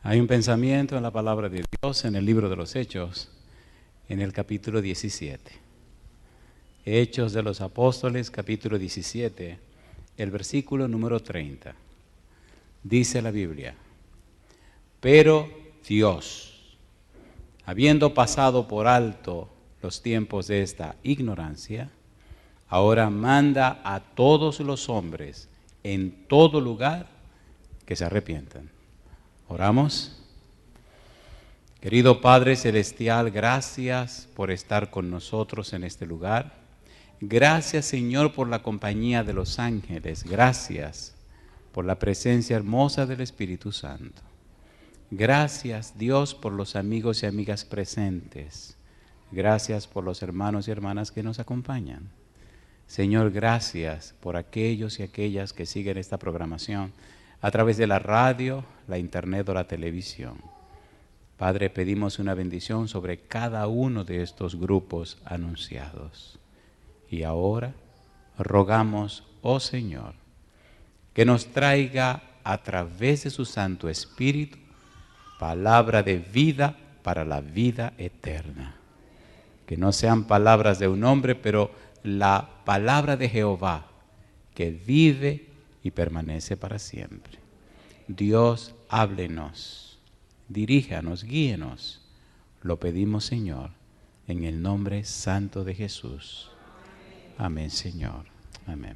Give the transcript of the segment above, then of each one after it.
Hay un pensamiento en la palabra de Dios en el libro de los Hechos, en el capítulo 17. Hechos de los Apóstoles, capítulo 17, el versículo número 30. Dice la Biblia: pero Dios, habiendo pasado por alto los tiempos de esta ignorancia, ahora manda a todos los hombres en todo lugar que se arrepientan. Oramos. Querido Padre Celestial, gracias por estar con nosotros en este lugar. Gracias, Señor, por la compañía de los ángeles. Gracias por la presencia hermosa del Espíritu Santo. Gracias, Dios, por los amigos y amigas presentes. Gracias por los hermanos y hermanas que nos acompañan. Señor, gracias por aquellos y aquellas que siguen esta programación a través de la radio, la internet o la televisión. Padre, pedimos una bendición sobre cada uno de estos grupos anunciados. Y ahora rogamos, oh Señor, que nos traiga a través de su Santo Espíritu palabra de vida para la vida eterna. Que no sean palabras de un hombre, pero la palabra de Jehová, que vive y permanece para siempre. Dios, háblenos, diríjanos, guíenos. Lo pedimos, Señor, en el nombre santo de Jesús. Amén, Señor. Amén.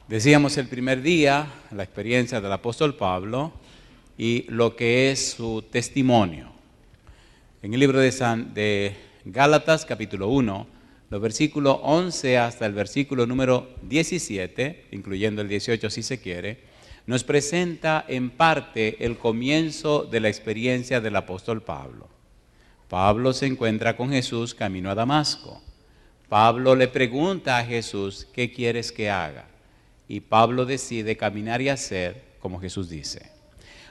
Decíamos el primer día la experiencia del apóstol Pablo y lo que es su testimonio. En el libro de Gálatas, capítulo 1, los versículos 11 hasta el versículo número 17, incluyendo el 18 si se quiere, nos presenta en parte el comienzo de la experiencia del apóstol Pablo. Pablo se encuentra con Jesús camino a Damasco. Pablo le pregunta a Jesús, ¿qué quieres que haga? Y Pablo decide caminar y hacer como Jesús dice.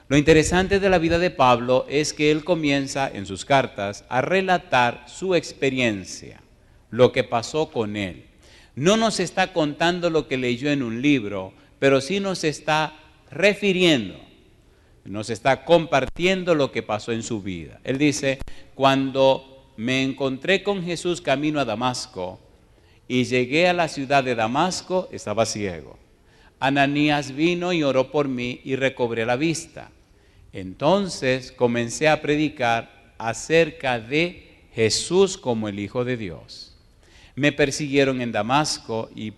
Lo interesante de la vida de Pablo es que él comienza en sus cartas a relatar su experiencia, lo que pasó con él. No nos está contando lo que leyó en un libro, pero sí nos está refiriendo, nos está compartiendo lo que pasó en su vida. Él dice, cuando me encontré con Jesús camino a Damasco y llegué a la ciudad de Damasco, estaba ciego. Ananías vino y oró por mí y recobré la vista. Entonces comencé a predicar acerca de Jesús como el Hijo de Dios. Me persiguieron en Damasco y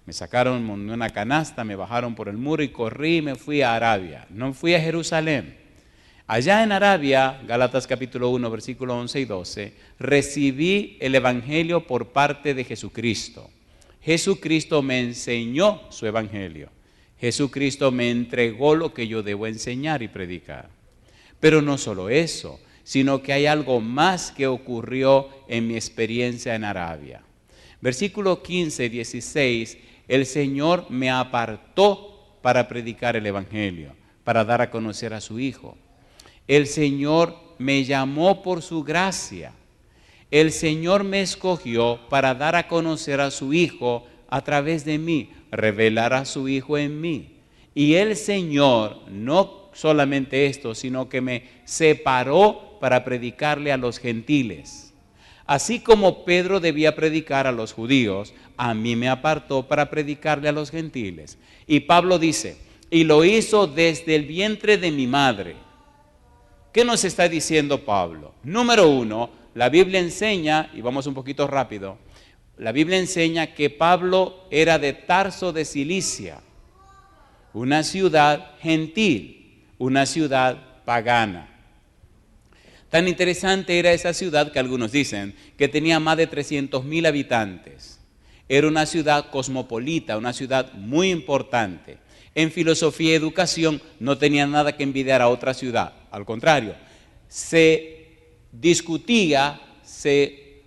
me sacaron de una canasta, me bajaron por el muro y corrí y me fui a Arabia. No fui a Jerusalén. Allá en Arabia, Gálatas capítulo 1, versículos 11 y 12, recibí el evangelio por parte de Jesucristo. Jesucristo me enseñó su evangelio. Jesucristo me entregó lo que yo debo enseñar y predicar. Pero no solo eso, sino que hay algo más que ocurrió en mi experiencia en Arabia. Versículo 15 y 16, el Señor me apartó para predicar el evangelio, para dar a conocer a su Hijo. El Señor me llamó por su gracia. El Señor me escogió para dar a conocer a su Hijo a través de mí, revelar a su Hijo en mí. Y el Señor, no solamente esto, sino que me separó para predicarle a los gentiles. Así como Pedro debía predicar a los judíos, a mí me apartó para predicarle a los gentiles. Y Pablo dice, y lo hizo desde el vientre de mi madre. ¿Qué nos está diciendo Pablo? Número uno, la Biblia enseña, y vamos un poquito rápido, la Biblia enseña que Pablo era de Tarso de Cilicia, una ciudad gentil, una ciudad pagana. Tan interesante era esa ciudad que algunos dicen que tenía más de 300,000 habitantes. Era una ciudad cosmopolita, una ciudad muy importante. En filosofía y educación no tenía nada que envidiar a otra ciudad. Al contrario, se discutía, se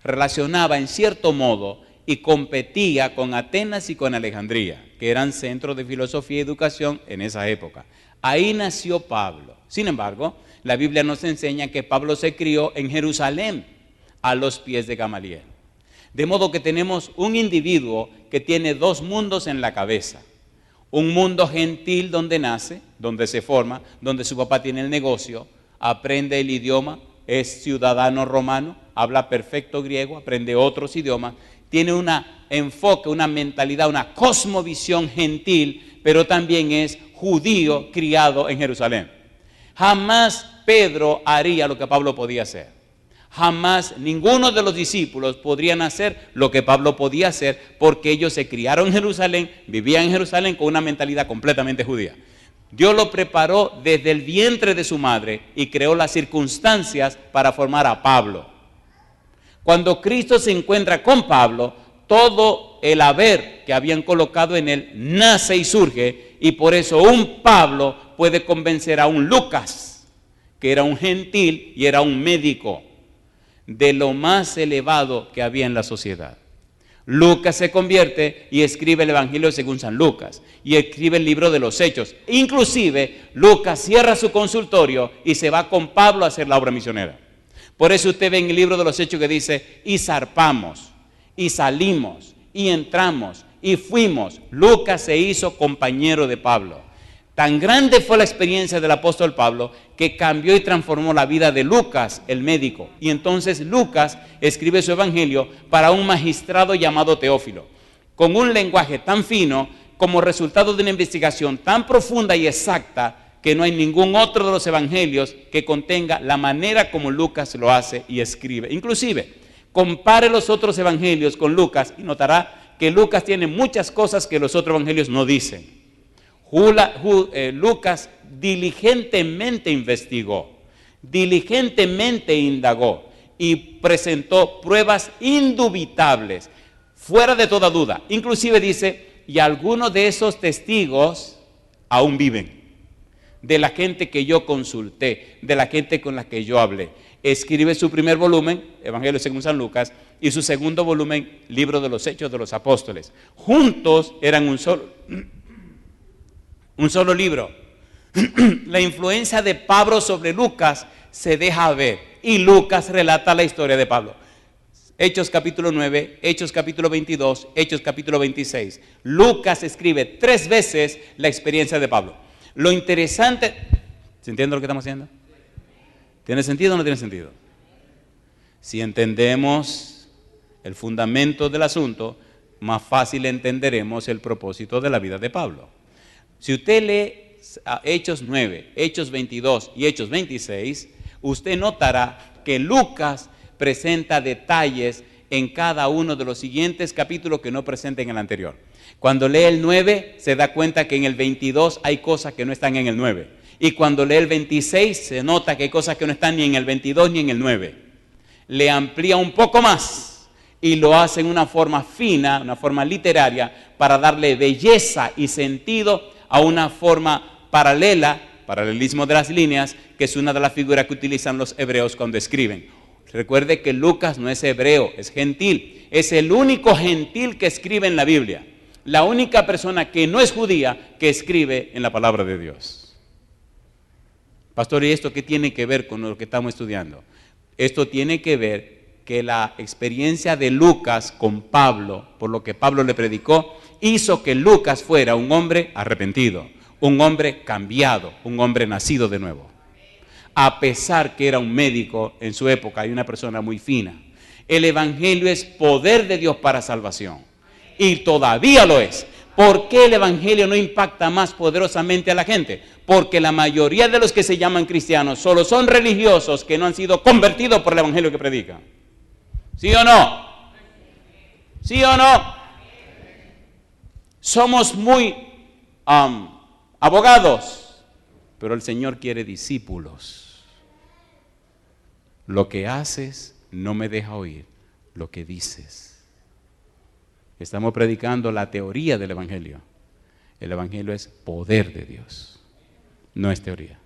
relacionaba en cierto modo y competía con Atenas y con Alejandría, que eran centros de filosofía y educación en esa época. Ahí nació Pablo. Sin embargo, la Biblia nos enseña que Pablo se crió en Jerusalén, a los pies de Gamaliel. De modo que tenemos un individuo que tiene dos mundos en la cabeza. Un mundo gentil donde nace, donde se forma, donde su papá tiene el negocio, aprende el idioma, es ciudadano romano, habla perfecto griego, aprende otros idiomas, tiene un enfoque, una mentalidad, una cosmovisión gentil, pero también es judío criado en Jerusalén. Jamás Pedro haría lo que Pablo podía hacer. Jamás ninguno de los discípulos podrían hacer lo que Pablo podía hacer, porque ellos se criaron en Jerusalén, vivían en Jerusalén con una mentalidad completamente judía. Dios lo preparó desde el vientre de su madre y creó las circunstancias para formar a Pablo. Cuando Cristo se encuentra con Pablo, todo el haber que habían colocado en él nace y surge, y por eso un Pablo puede convencer a un Lucas, que era un gentil y era un médico de lo más elevado que había en la sociedad. Lucas se convierte y escribe el Evangelio según San Lucas y escribe el libro de los Hechos. Inclusive Lucas cierra su consultorio y se va con Pablo a hacer la obra misionera. Por eso usted ve en el libro de los Hechos que dice: y zarpamos, y salimos, y entramos, y fuimos. Lucas se hizo compañero de Pablo. Tan grande fue la experiencia del apóstol Pablo que cambió y transformó la vida de Lucas, el médico. Y entonces Lucas escribe su evangelio para un magistrado llamado Teófilo, con un lenguaje tan fino, como resultado de una investigación tan profunda y exacta, que no hay ningún otro de los evangelios que contenga la manera como Lucas lo hace y escribe. Inclusive, compare los otros evangelios con Lucas y notará que Lucas tiene muchas cosas que los otros evangelios no dicen. Lucas diligentemente investigó, diligentemente indagó y presentó pruebas indubitables, fuera de toda duda. Inclusive dice: y algunos de esos testigos aún viven, de la gente que yo consulté, de la gente con la que yo hablé. Escribe su primer volumen, Evangelio según San Lucas, y su segundo volumen, Libro de los Hechos de los Apóstoles. Juntos eran un solo libro. La influencia de Pablo sobre Lucas se deja ver, y Lucas relata la historia de Pablo. Hechos capítulo 9, Hechos capítulo 22, Hechos capítulo 26. Lucas escribe 3 veces la experiencia de Pablo. Lo interesante, ¿se entiende lo que estamos haciendo? ¿Tiene sentido o no tiene sentido? Si entendemos el fundamento del asunto, más fácil entenderemos el propósito de la vida de Pablo. Si usted lee Hechos 9, Hechos 22 y Hechos 26, usted notará que Lucas presenta detalles en cada uno de los siguientes capítulos que no presenta en el anterior. Cuando lee el 9, se da cuenta que en el 22 hay cosas que no están en el 9. Y cuando lee el 26, se nota que hay cosas que no están ni en el 22 ni en el 9. Le amplía un poco más y lo hace en una forma fina, una forma literaria, para darle belleza y sentido a una forma paralela, paralelismo de las líneas, que es una de las figuras que utilizan los hebreos cuando escriben. Recuerde que Lucas no es hebreo, es gentil. Es el único gentil que escribe en la Biblia. La única persona que no es judía que escribe en la palabra de Dios. Pastor, ¿y esto qué tiene que ver con lo que estamos estudiando? Esto tiene que ver que la experiencia de Lucas con Pablo, por lo que Pablo le predicó, hizo que Lucas fuera un hombre arrepentido, un hombre cambiado, un hombre nacido de nuevo. A pesar que era un médico en su época y una persona muy fina. El evangelio es poder de Dios para salvación. Y todavía lo es. ¿Por qué el evangelio no impacta más poderosamente a la gente? Porque la mayoría de los que se llaman cristianos solo son religiosos que no han sido convertidos por el evangelio que predican. ¿Sí o no? ¿Sí o no? Somos muy abogados, pero el Señor quiere discípulos. Lo que haces no me deja oír lo que dices. Estamos predicando la teoría del evangelio. El evangelio es poder de Dios, no es teoría.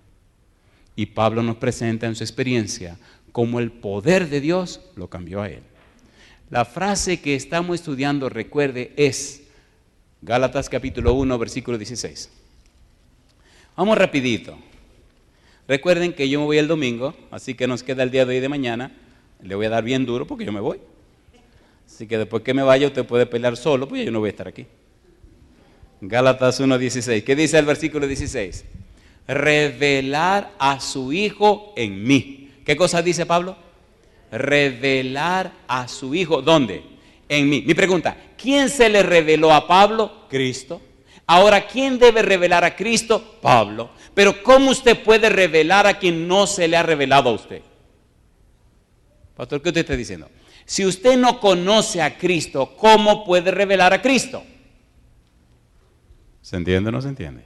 Y Pablo nos presenta en su experiencia cómo el poder de Dios lo cambió a él. La frase que estamos estudiando, recuerde, es Gálatas capítulo 1, versículo 16. Vamos rapidito. Recuerden que yo me voy el domingo, así que nos queda el día de hoy y de mañana. Le voy a dar bien duro porque yo me voy. Así que después que me vaya usted puede pelear solo, pues yo no voy a estar aquí. Gálatas 1:16. ¿Qué dice el versículo 16? Revelar a su Hijo en mí. ¿Qué cosa dice Pablo? Revelar a su Hijo. ¿Dónde? En mí. Mi pregunta, ¿quién se le reveló a Pablo? Cristo. Ahora, ¿quién debe revelar a Cristo? Pablo. Pero ¿cómo usted puede revelar a quien no se le ha revelado a usted? Pastor, ¿qué usted está diciendo? Si usted no conoce a Cristo, ¿cómo puede revelar a Cristo? ¿Se entiende o no se entiende?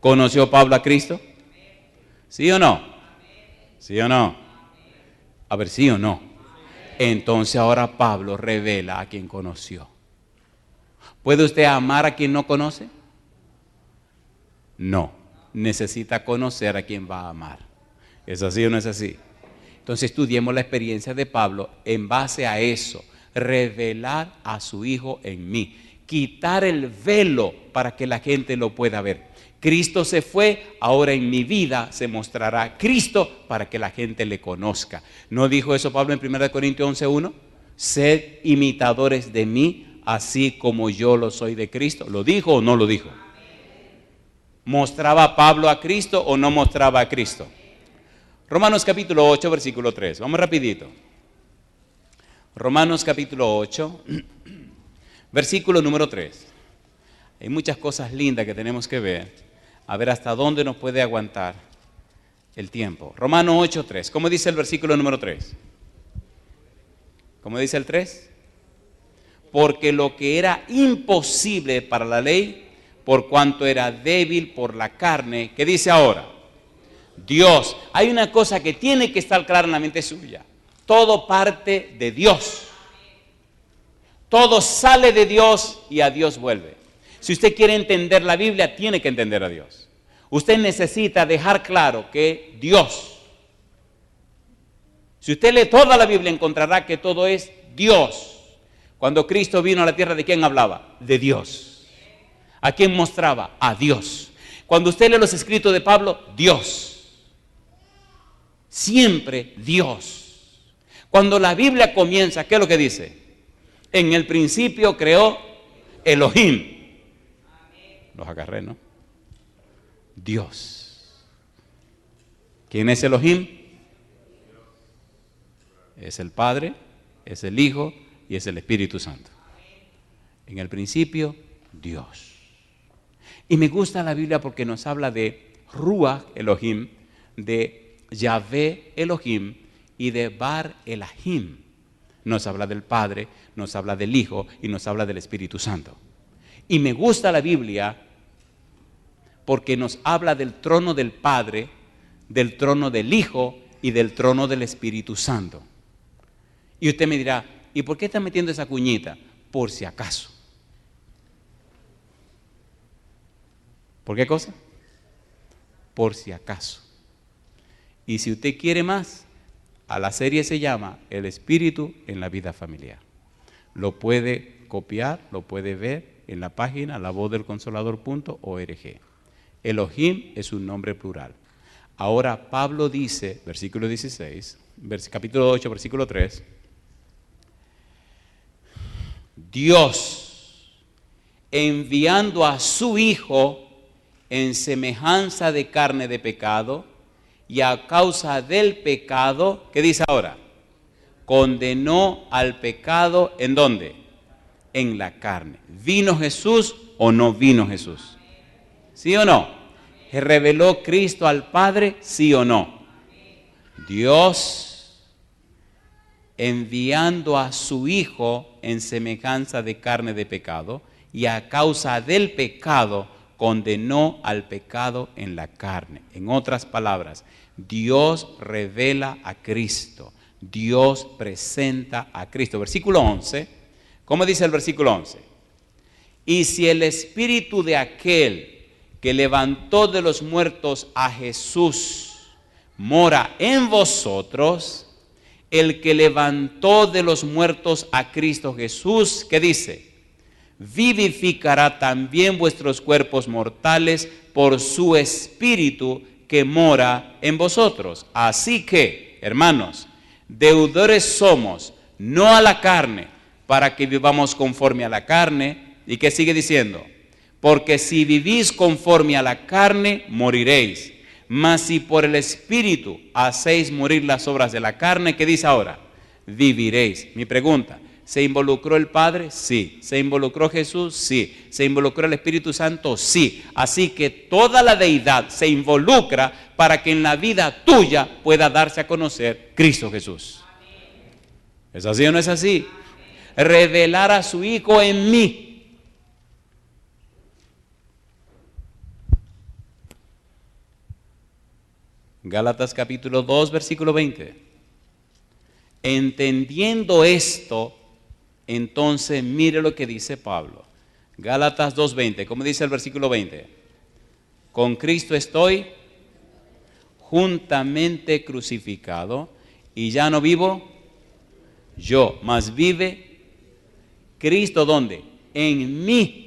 ¿Conoció Pablo a Cristo? ¿Sí o no? ¿Sí o no? A ver, ¿sí o no? Entonces ahora Pablo revela a quien conoció. ¿Puede usted amar a quien no conoce? No. Necesita conocer a quien va a amar. ¿Es así o no es así? Entonces estudiemos la experiencia de Pablo en base a eso. Revelar a su Hijo en mí. Quitar el velo para que la gente lo pueda ver. Cristo se fue, ahora en mi vida se mostrará Cristo para que la gente le conozca. ¿No dijo eso Pablo en 1 Corintios 11:1? Sed imitadores de mí, así como yo lo soy de Cristo. ¿Lo dijo o no lo dijo? ¿Mostraba Pablo a Cristo o no mostraba a Cristo? Romanos capítulo 8, versículo 3. Vamos rapidito. Romanos capítulo 8, versículo número 3. Hay muchas cosas lindas que tenemos que ver. A ver hasta dónde nos puede aguantar el tiempo. Romanos 8, 3. ¿Cómo dice el versículo número 3? ¿Cómo dice el 3? Porque lo que era imposible para la ley, por cuanto era débil por la carne, ¿qué dice ahora? Dios. Hay una cosa que tiene que estar clara en la mente suya. Todo parte de Dios. Todo sale de Dios y a Dios vuelve. Si usted quiere entender la Biblia, tiene que entender a Dios. Usted necesita dejar claro que Dios. Si usted lee toda la Biblia, encontrará que todo es Dios. Cuando Cristo vino a la tierra, ¿de quién hablaba? De Dios. ¿A quién mostraba? A Dios. Cuando usted lee los escritos de Pablo, Dios. Siempre Dios. Cuando la Biblia comienza, ¿qué es lo que dice? En el principio creó Elohim. Los agarré, ¿no? Dios. ¿Quién es Elohim? Es el Padre, es el Hijo y es el Espíritu Santo. En el principio, Dios. Y me gusta la Biblia porque nos habla de Ruach Elohim, de Yahvé Elohim y de Bar Elahim. Nos habla del Padre, nos habla del Hijo y nos habla del Espíritu Santo. Y me gusta la Biblia porque nos habla del trono del Padre, del trono del Hijo y del trono del Espíritu Santo. Y usted me dirá, ¿y por qué está metiendo esa cuñita? Por si acaso. ¿Por qué cosa? Por si acaso. Y si usted quiere más, a la serie se llama El Espíritu en la vida familiar. Lo puede copiar, lo puede ver en la página lavozdelconsolador.org. Elohim es un nombre plural. Ahora Pablo dice, versículo 16, capítulo 8, versículo 3, Dios, enviando a su Hijo en semejanza de carne de pecado, y a causa del pecado, ¿qué dice ahora? Condenó al pecado, ¿en dónde? En la carne. ¿Vino Jesús o no vino Jesús? ¿Sí o no? ¿Se reveló Cristo al Padre? ¿Sí o no? Dios, enviando a su Hijo en semejanza de carne de pecado, y a causa del pecado, condenó al pecado en la carne. En otras palabras, Dios revela a Cristo. Dios presenta a Cristo. Versículo 11. ¿Cómo dice el versículo 11? Y si el espíritu de aquel que levantó de los muertos a Jesús mora en vosotros, el que levantó de los muertos a Cristo Jesús, ¿qué dice? Vivificará también vuestros cuerpos mortales por su espíritu que mora en vosotros. Así que, hermanos, deudores somos, no a la carne, para que vivamos conforme a la carne. ¿Y qué sigue diciendo? Porque si vivís conforme a la carne, moriréis. Mas si por el Espíritu hacéis morir las obras de la carne, ¿qué dice ahora? Viviréis. Mi pregunta, ¿se involucró el Padre? Sí. ¿Se involucró Jesús? Sí. ¿Se involucró el Espíritu Santo? Sí. Así que toda la deidad se involucra para que en la vida tuya pueda darse a conocer Cristo Jesús. ¿Es así o no es así? Revelar a su Hijo en mí. Gálatas capítulo 2, versículo 20. Entendiendo esto, entonces mire lo que dice Pablo. Gálatas 2:20, ¿cómo dice el versículo 20? Con Cristo estoy juntamente crucificado, y ya no vivo yo, mas vive Cristo, ¿dónde? En mí.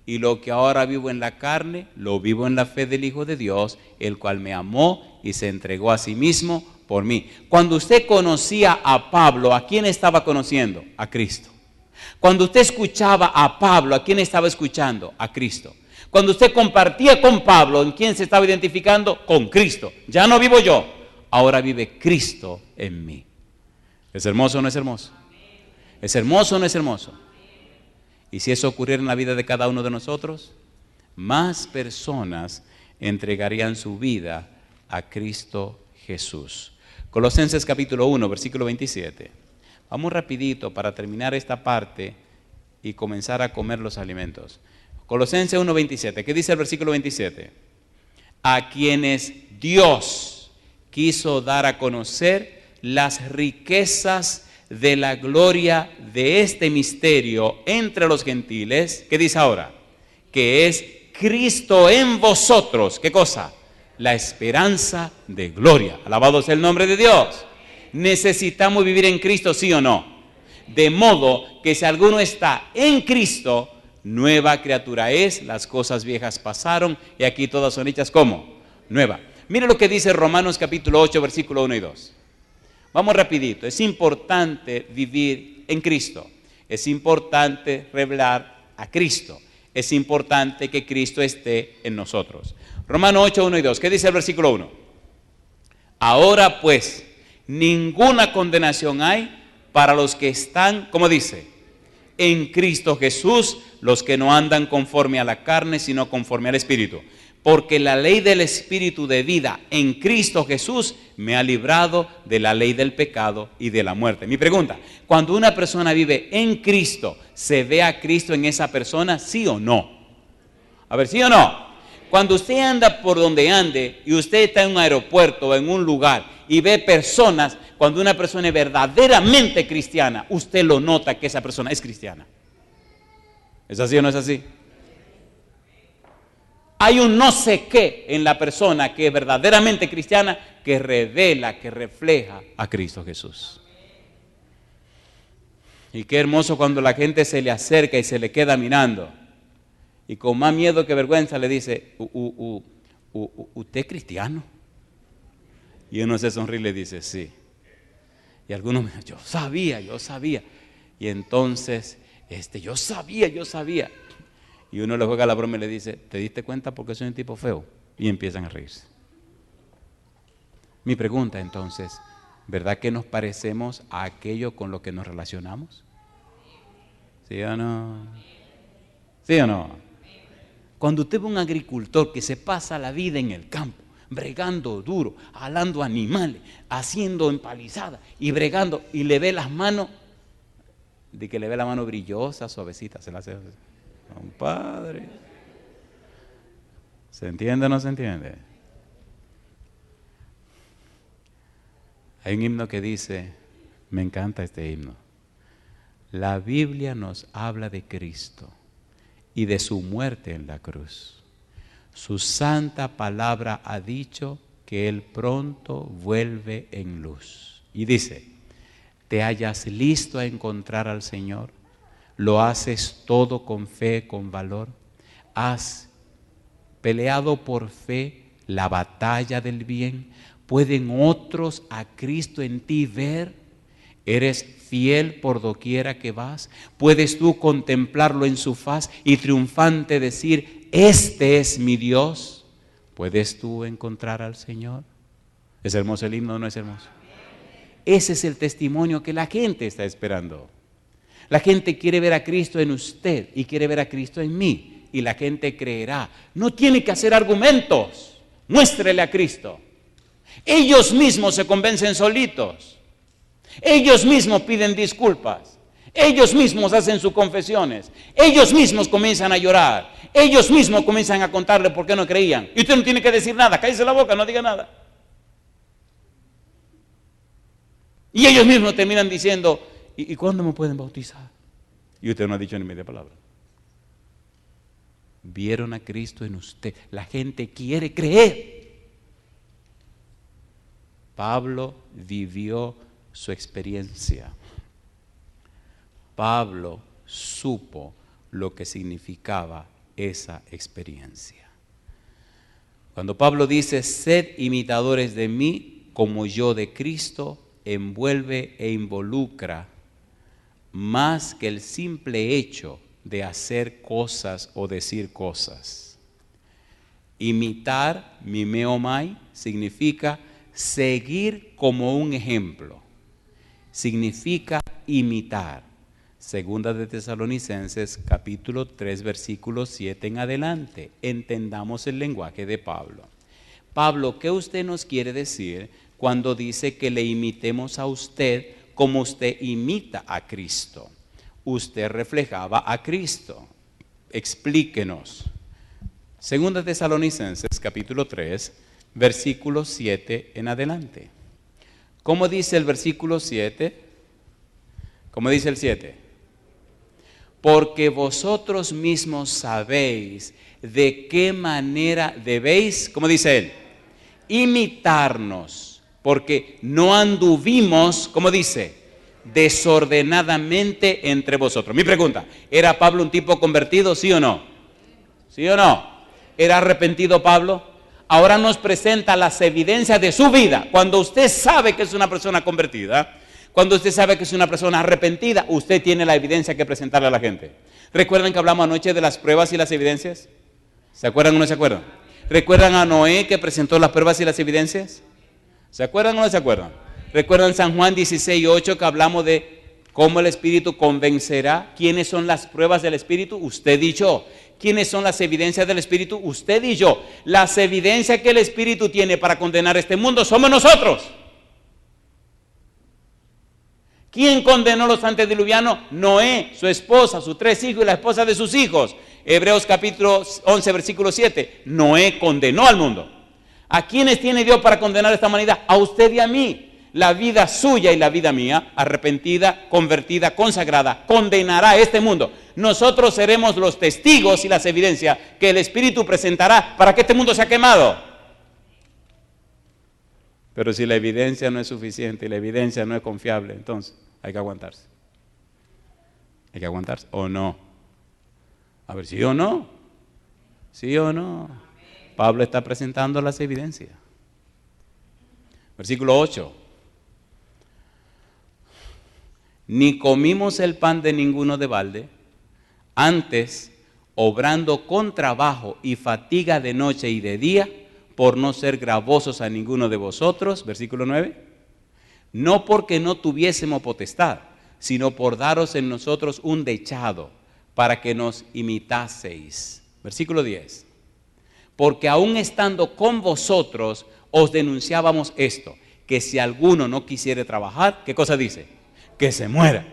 Y lo que ahora vivo en la carne, lo vivo en la fe del Hijo de Dios, el cual me amó y se entregó a sí mismo por mí. Cuando usted conocía a Pablo, ¿a quién estaba conociendo? A Cristo. Cuando usted escuchaba a Pablo, ¿a quién estaba escuchando? A Cristo. Cuando usted compartía con Pablo, ¿en quién se estaba identificando? Con Cristo. Ya no vivo yo, ahora vive Cristo en mí. ¿Es hermoso o no es hermoso? ¿Es hermoso o no es hermoso? Y si eso ocurriera en la vida de cada uno de nosotros, más personas entregarían su vida a Cristo Jesús. Colosenses capítulo 1, versículo 27. Vamos rapidito para terminar esta parte y comenzar a comer los alimentos. Colosenses 1, 27. ¿Qué dice el versículo 27? A quienes Dios quiso dar a conocer las riquezas de la gloria de este misterio entre los gentiles. ¿Qué dice ahora? Que es Cristo en vosotros. ¿Qué cosa? La esperanza de gloria. Alabado sea el nombre de Dios. ¿Necesitamos vivir en Cristo, sí o no? De modo que si alguno está en Cristo, nueva criatura es, las cosas viejas pasaron y aquí todas son hechas ¿cómo? Nueva. Mire lo que dice Romanos capítulo 8, versículo 1 y 2. Vamos rapidito. Es importante vivir en Cristo. Es importante revelar a Cristo. Es importante que Cristo esté en nosotros. Romanos 8, 1 y 2. ¿Qué dice el versículo 1? Ahora pues, ninguna condenación hay para los que están, ¿cómo dice? En Cristo Jesús, los que no andan conforme a la carne, sino conforme al Espíritu. Porque la ley del Espíritu de vida en Cristo Jesús me ha librado de la ley del pecado y de la muerte. Mi pregunta, cuando una persona vive en Cristo, ¿se ve a Cristo en esa persona, sí o no? A ver, ¿sí o no? Cuando usted anda por donde ande y usted está en un aeropuerto o en un lugar y ve personas, cuando una persona es verdaderamente cristiana, usted lo nota que esa persona es cristiana. ¿Es así o no es así? Hay un no sé qué en la persona que es verdaderamente cristiana que revela, que refleja a Cristo Jesús. Y qué hermoso cuando la gente se le acerca y se le queda mirando. Y con más miedo que vergüenza le dice, ¿usted es cristiano? Y uno se sonríe y le dice, sí. Y algunos me dicen, yo sabía. Y entonces, yo sabía. Y uno le juega la broma y le dice, ¿te diste cuenta porque soy un tipo feo? Y empiezan a reírse. Mi pregunta entonces, ¿verdad que nos parecemos a aquello con lo que nos relacionamos? ¿Sí o no? ¿Sí o no? Cuando usted ve un agricultor que se pasa la vida en el campo, bregando duro, jalando animales, haciendo empalizadas y bregando, y le ve las manos, de que le ve la mano brillosa, suavecita, se la hace... Compadre, ¿se entiende o no se entiende? Hay un himno que dice, me encanta este himno, la Biblia nos habla de Cristo y de su muerte en la cruz. Su santa palabra ha dicho que Él pronto vuelve en luz. Y dice, ¿te hallas listo a encontrar al Señor? ¿Lo haces todo con fe, con valor? ¿Has peleado por fe la batalla del bien? ¿Pueden otros a Cristo en ti ver? ¿Eres fiel por doquiera que vas? ¿Puedes tú contemplarlo en su faz y triunfante decir, este es mi Dios? ¿Puedes tú encontrar al Señor? ¿Es hermoso el himno o no es hermoso? Ese es el testimonio que la gente está esperando. La gente quiere ver a Cristo en usted y quiere ver a Cristo en mí. Y la gente creerá. No tiene que hacer argumentos. Muéstrele a Cristo. Ellos mismos se convencen solitos. Ellos mismos piden disculpas. Ellos mismos hacen sus confesiones. Ellos mismos comienzan a llorar. Ellos mismos comienzan a contarle por qué no creían. Y usted no tiene que decir nada. Cállese la boca, no diga nada. Y ellos mismos terminan diciendo, ¿y cuándo me pueden bautizar? Y usted no ha dicho ni media palabra. Vieron a Cristo en usted. La gente quiere creer. Pablo vivió su experiencia. Pablo supo lo que significaba esa experiencia. Cuando Pablo dice, sed imitadores de mí como yo de Cristo, envuelve e involucra más que el simple hecho de hacer cosas o decir cosas. Imitar, mimeomai, significa seguir como un ejemplo. Significa imitar. Segunda de Tesalonicenses, capítulo 3, versículo 7 en adelante. Entendamos el lenguaje de Pablo. Pablo, ¿qué usted nos quiere decir cuando dice que le imitemos a usted como usted imita a Cristo? Usted reflejaba a Cristo. Explíquenos. Segunda Tesalonicenses, capítulo 3, versículo 7 en adelante. ¿Cómo dice el versículo 7? ¿Cómo dice el 7? Porque vosotros mismos sabéis de qué manera debéis, ¿cómo dice él? Imitarnos, porque no anduvimos, ¿cómo dice? Desordenadamente entre vosotros. Mi pregunta, ¿era Pablo un tipo convertido, sí o no? ¿Sí o no? ¿Era arrepentido Pablo? Ahora nos presenta las evidencias de su vida. Cuando usted sabe que es una persona convertida, cuando usted sabe que es una persona arrepentida, usted tiene la evidencia que presentarle a la gente. ¿Recuerdan que hablamos anoche de las pruebas y las evidencias? ¿Se acuerdan o no se acuerdan? ¿Recuerdan a Noé que presentó las pruebas y las evidencias? ¿Se acuerdan o no se acuerdan? ¿Recuerdan San Juan 16:8 que hablamos de cómo el Espíritu convencerá? ¿Quiénes son las pruebas del Espíritu? Usted y yo. ¿Quiénes son las evidencias del Espíritu? Usted y yo. Las evidencias que el Espíritu tiene para condenar este mundo somos nosotros. ¿Quién condenó los antediluvianos? Noé, su esposa, sus 3 hijos y la esposa de sus hijos. Hebreos capítulo 11, versículo 7. Noé condenó al mundo. ¿A quiénes tiene Dios para condenar a esta humanidad? A usted y a mí. La vida suya y la vida mía, arrepentida, convertida, consagrada, condenará a este mundo. Nosotros seremos los testigos y las evidencias que el Espíritu presentará para que este mundo sea quemado. Pero si la evidencia no es suficiente y la evidencia no es confiable, entonces hay que aguantarse. Hay que aguantarse, ¿o no? A ver, ¿sí o no? ¿Sí o no? Pablo está presentando las evidencias. Versículo 8. Ni comimos el pan de ninguno de balde, antes, obrando con trabajo y fatiga de noche y de día, por no ser gravosos a ninguno de vosotros, versículo 9, no porque no tuviésemos potestad, sino por daros en nosotros un dechado, para que nos imitaseis. Versículo 10, porque aún estando con vosotros, os denunciábamos esto, que si alguno no quisiere trabajar, ¿qué cosa dice? Que se muera,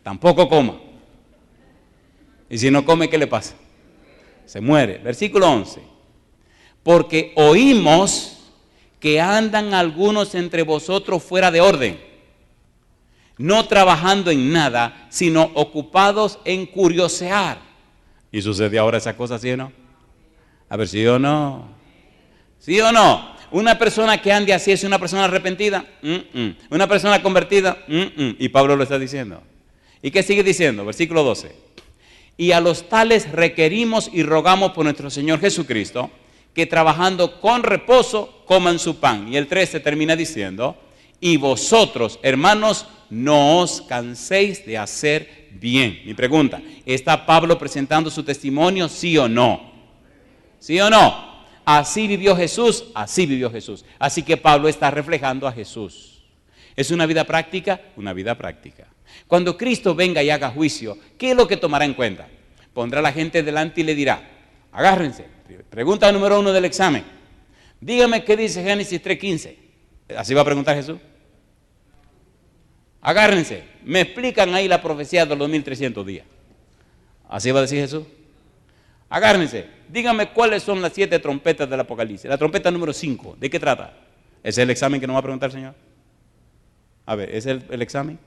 tampoco coma. Y si no come, ¿qué le pasa? Se muere. Versículo 11. Porque oímos que andan algunos entre vosotros fuera de orden, no trabajando en nada, sino ocupados en curiosear. ¿Y sucede ahora esa cosa, sí o no? A ver, ¿sí o no? ¿Sí o no? Una persona que ande así es una persona arrepentida. Una persona convertida. Y Pablo lo está diciendo. ¿Y qué sigue diciendo? Versículo 12. Y a los tales requerimos y rogamos por nuestro Señor Jesucristo, que trabajando con reposo coman su pan. Y el 13 termina diciendo, y vosotros, hermanos, no os canséis de hacer bien. Mi pregunta, ¿está Pablo presentando su testimonio, sí o no? ¿Sí o no? Así vivió Jesús, así vivió Jesús. Así que Pablo está reflejando a Jesús. ¿Es una vida práctica? Una vida práctica. Cuando Cristo venga y haga juicio, ¿qué es lo que tomará en cuenta? Pondrá a la gente delante y le dirá, agárrense, pregunta número 1 del examen. Dígame qué dice Génesis 3:15. ¿Así va a preguntar Jesús? Agárrense, me explican ahí la profecía de los 2300 días. ¿Así va a decir Jesús? Agárrense, díganme cuáles son las 7 trompetas del Apocalipsis. La trompeta número 5, ¿de qué trata? ¿Ese es el examen que nos va a preguntar el Señor? A ver, ¿ese es el examen?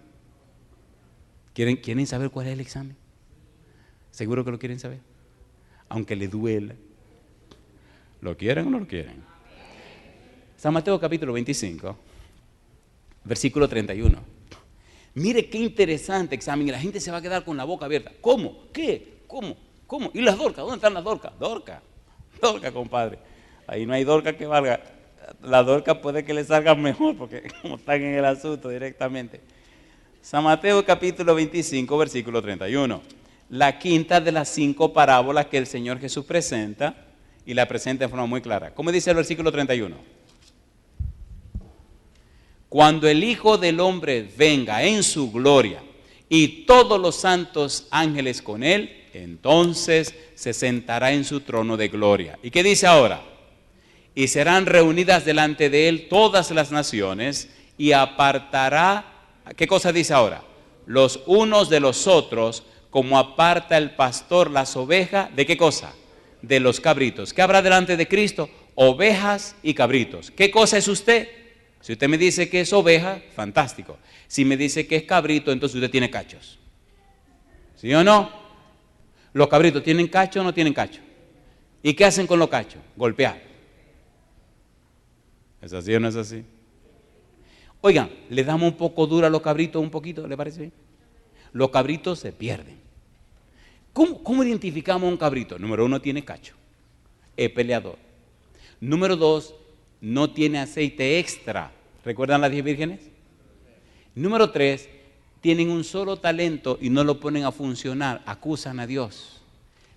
¿Quieren saber cuál es el examen? ¿Seguro que lo quieren saber? Aunque le duela. ¿Lo quieren o no lo quieren? San Mateo capítulo 25, versículo 31. Mire qué interesante examen. Y la gente se va a quedar con la boca abierta. ¿Cómo? ¿Qué? ¿Cómo? ¿Cómo? ¿Y las dorcas? ¿Dónde están las dorcas? Dorca, compadre. Ahí no hay dorca que valga. La dorca puede que le salga mejor porque como están en el asunto directamente. San Mateo capítulo 25, versículo 31. La quinta de las 5 parábolas que el Señor Jesús presenta, y la presenta en forma muy clara. ¿Cómo dice el versículo 31? Cuando el Hijo del Hombre venga en su gloria y todos los santos ángeles con él, entonces se sentará en su trono de gloria. ¿Y qué dice ahora? Y serán reunidas delante de él todas las naciones y apartará, ¿qué cosa dice ahora? Los unos de los otros, como aparta el pastor las ovejas, ¿de qué cosa? De los cabritos. ¿Qué habrá delante de Cristo? Ovejas y cabritos. ¿Qué cosa es usted? Si usted me dice que es oveja, fantástico. Si me dice que es cabrito, entonces usted tiene cachos. ¿Sí o no? ¿Los cabritos tienen cacho o no tienen cacho? ¿Y qué hacen con los cachos? Golpear. ¿Es así o no es así? Oigan, le damos un poco duro a los cabritos, un poquito, ¿le parece bien? Los cabritos se pierden. ¿Cómo identificamos a un cabrito? Número 1, tiene cacho, es peleador. Número 2, no tiene aceite extra. ¿Recuerdan las 10 vírgenes? Número 3, tienen un solo talento y no lo ponen a funcionar, acusan a Dios.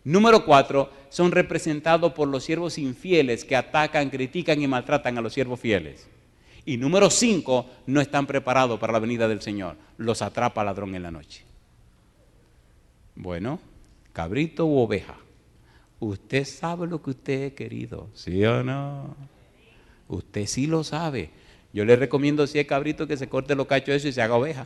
Número 4, son representados por los siervos infieles que atacan, critican y maltratan a los siervos fieles. Y número 5, no están preparados para la venida del Señor, los atrapa el ladrón en la noche. Bueno, cabrito u oveja, usted sabe lo que usted es, querido, ¿sí o no? Usted sí lo sabe. Yo le recomiendo, si es cabrito, que se corte los cachos de eso y se haga oveja.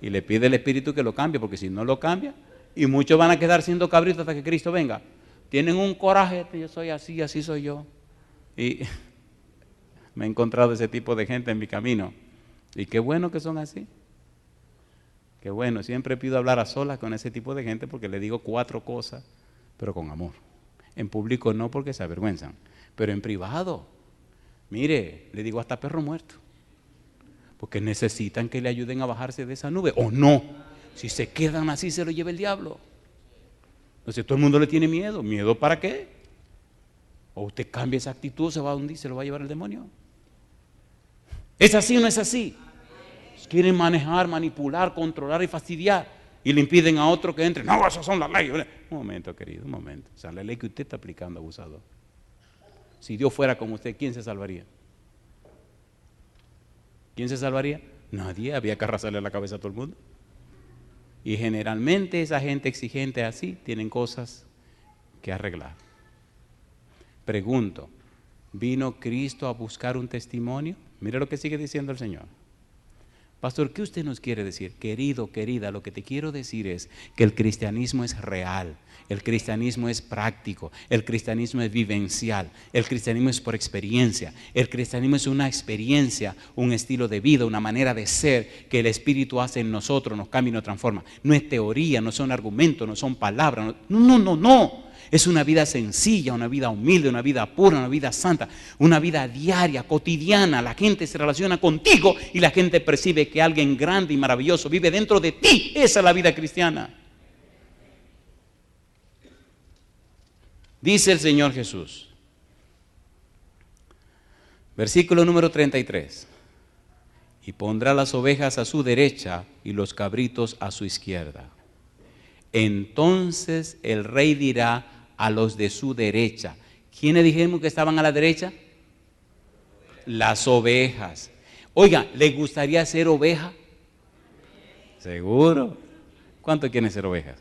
Y le pide al Espíritu que lo cambie, porque si no lo cambia, y muchos van a quedar siendo cabritos hasta que Cristo venga. Tienen un coraje, yo soy así, así soy yo. Y me he encontrado ese tipo de gente en mi camino. Y qué bueno que son así. Qué bueno, siempre pido hablar a solas con ese tipo de gente porque le digo 4 cosas, pero con amor. En público no, porque se avergüenzan, pero en privado, mire, le digo hasta perro muerto, porque necesitan que le ayuden a bajarse de esa nube, o no, si se quedan así se lo lleva el diablo. Entonces todo el mundo le tiene miedo. ¿Miedo para qué? O usted cambia esa actitud, se va a hundir, se lo va a llevar el demonio. ¿Es así o no es así? Quieren manejar, manipular, controlar y fastidiar, y le impiden a otro que entre. No, esas son las leyes. Un momento, querido, un momento. O sea, la ley que usted está aplicando, abusador. Si Dios fuera como usted, ¿quién se salvaría? ¿Quién se salvaría? Nadie. Había que arrasarle la cabeza a todo el mundo. Y generalmente esa gente exigente así tienen cosas que arreglar. Pregunto, ¿vino Cristo a buscar un testimonio? Mire lo que sigue diciendo el Señor. Pastor, ¿qué usted nos quiere decir? Querido, querida, lo que te quiero decir es que el cristianismo es real, el cristianismo es práctico, el cristianismo es vivencial, el cristianismo es por experiencia, el cristianismo es una experiencia, un estilo de vida, una manera de ser que el Espíritu hace en nosotros, nos cambia y nos transforma. No es teoría, no son argumentos, no son palabras, no. Es una vida sencilla, una vida humilde, una vida pura, una vida santa, una vida diaria, cotidiana. La gente se relaciona contigo y la gente percibe que alguien grande y maravilloso vive dentro de ti. Esa es la vida cristiana. Dice el Señor Jesús, versículo número 33. y pondrá las ovejas a su derecha y los cabritos a su izquierda. Entonces el rey dirá a los de su derecha. ¿Quiénes dijimos que estaban a la derecha? Las ovejas. Oiga, ¿les gustaría ser oveja? Seguro. ¿Cuántos quieren ser ovejas?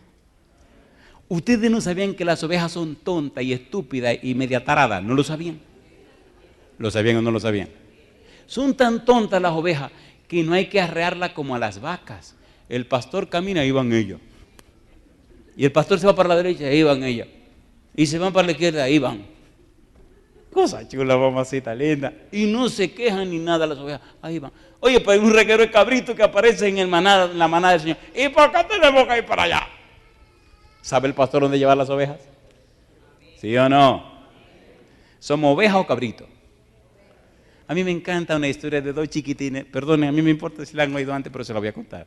¿Ustedes no sabían que las ovejas son tontas y estúpidas y media taradas? ¿No lo sabían? ¿Lo sabían o no lo sabían? Son tan tontas las ovejas que no hay que arrearlas como a las vacas. El pastor camina, ahí van ellas. Y el pastor se va para la derecha, ahí van ellas. Y se van para la izquierda, ahí van. Cosa chula, mamacita linda. Y no se quejan ni nada las ovejas, ahí van. Oye, pues hay un reguero de cabritos que aparece en la manada del Señor. ¿Y por qué tenemos que ir para allá? ¿Sabe el pastor dónde llevar las ovejas? ¿Sí o no? ¿Somos ovejas o cabritos? A mí me encanta una historia de dos chiquitines. Perdone, a mí me importa si la han oído antes, pero se la voy a contar.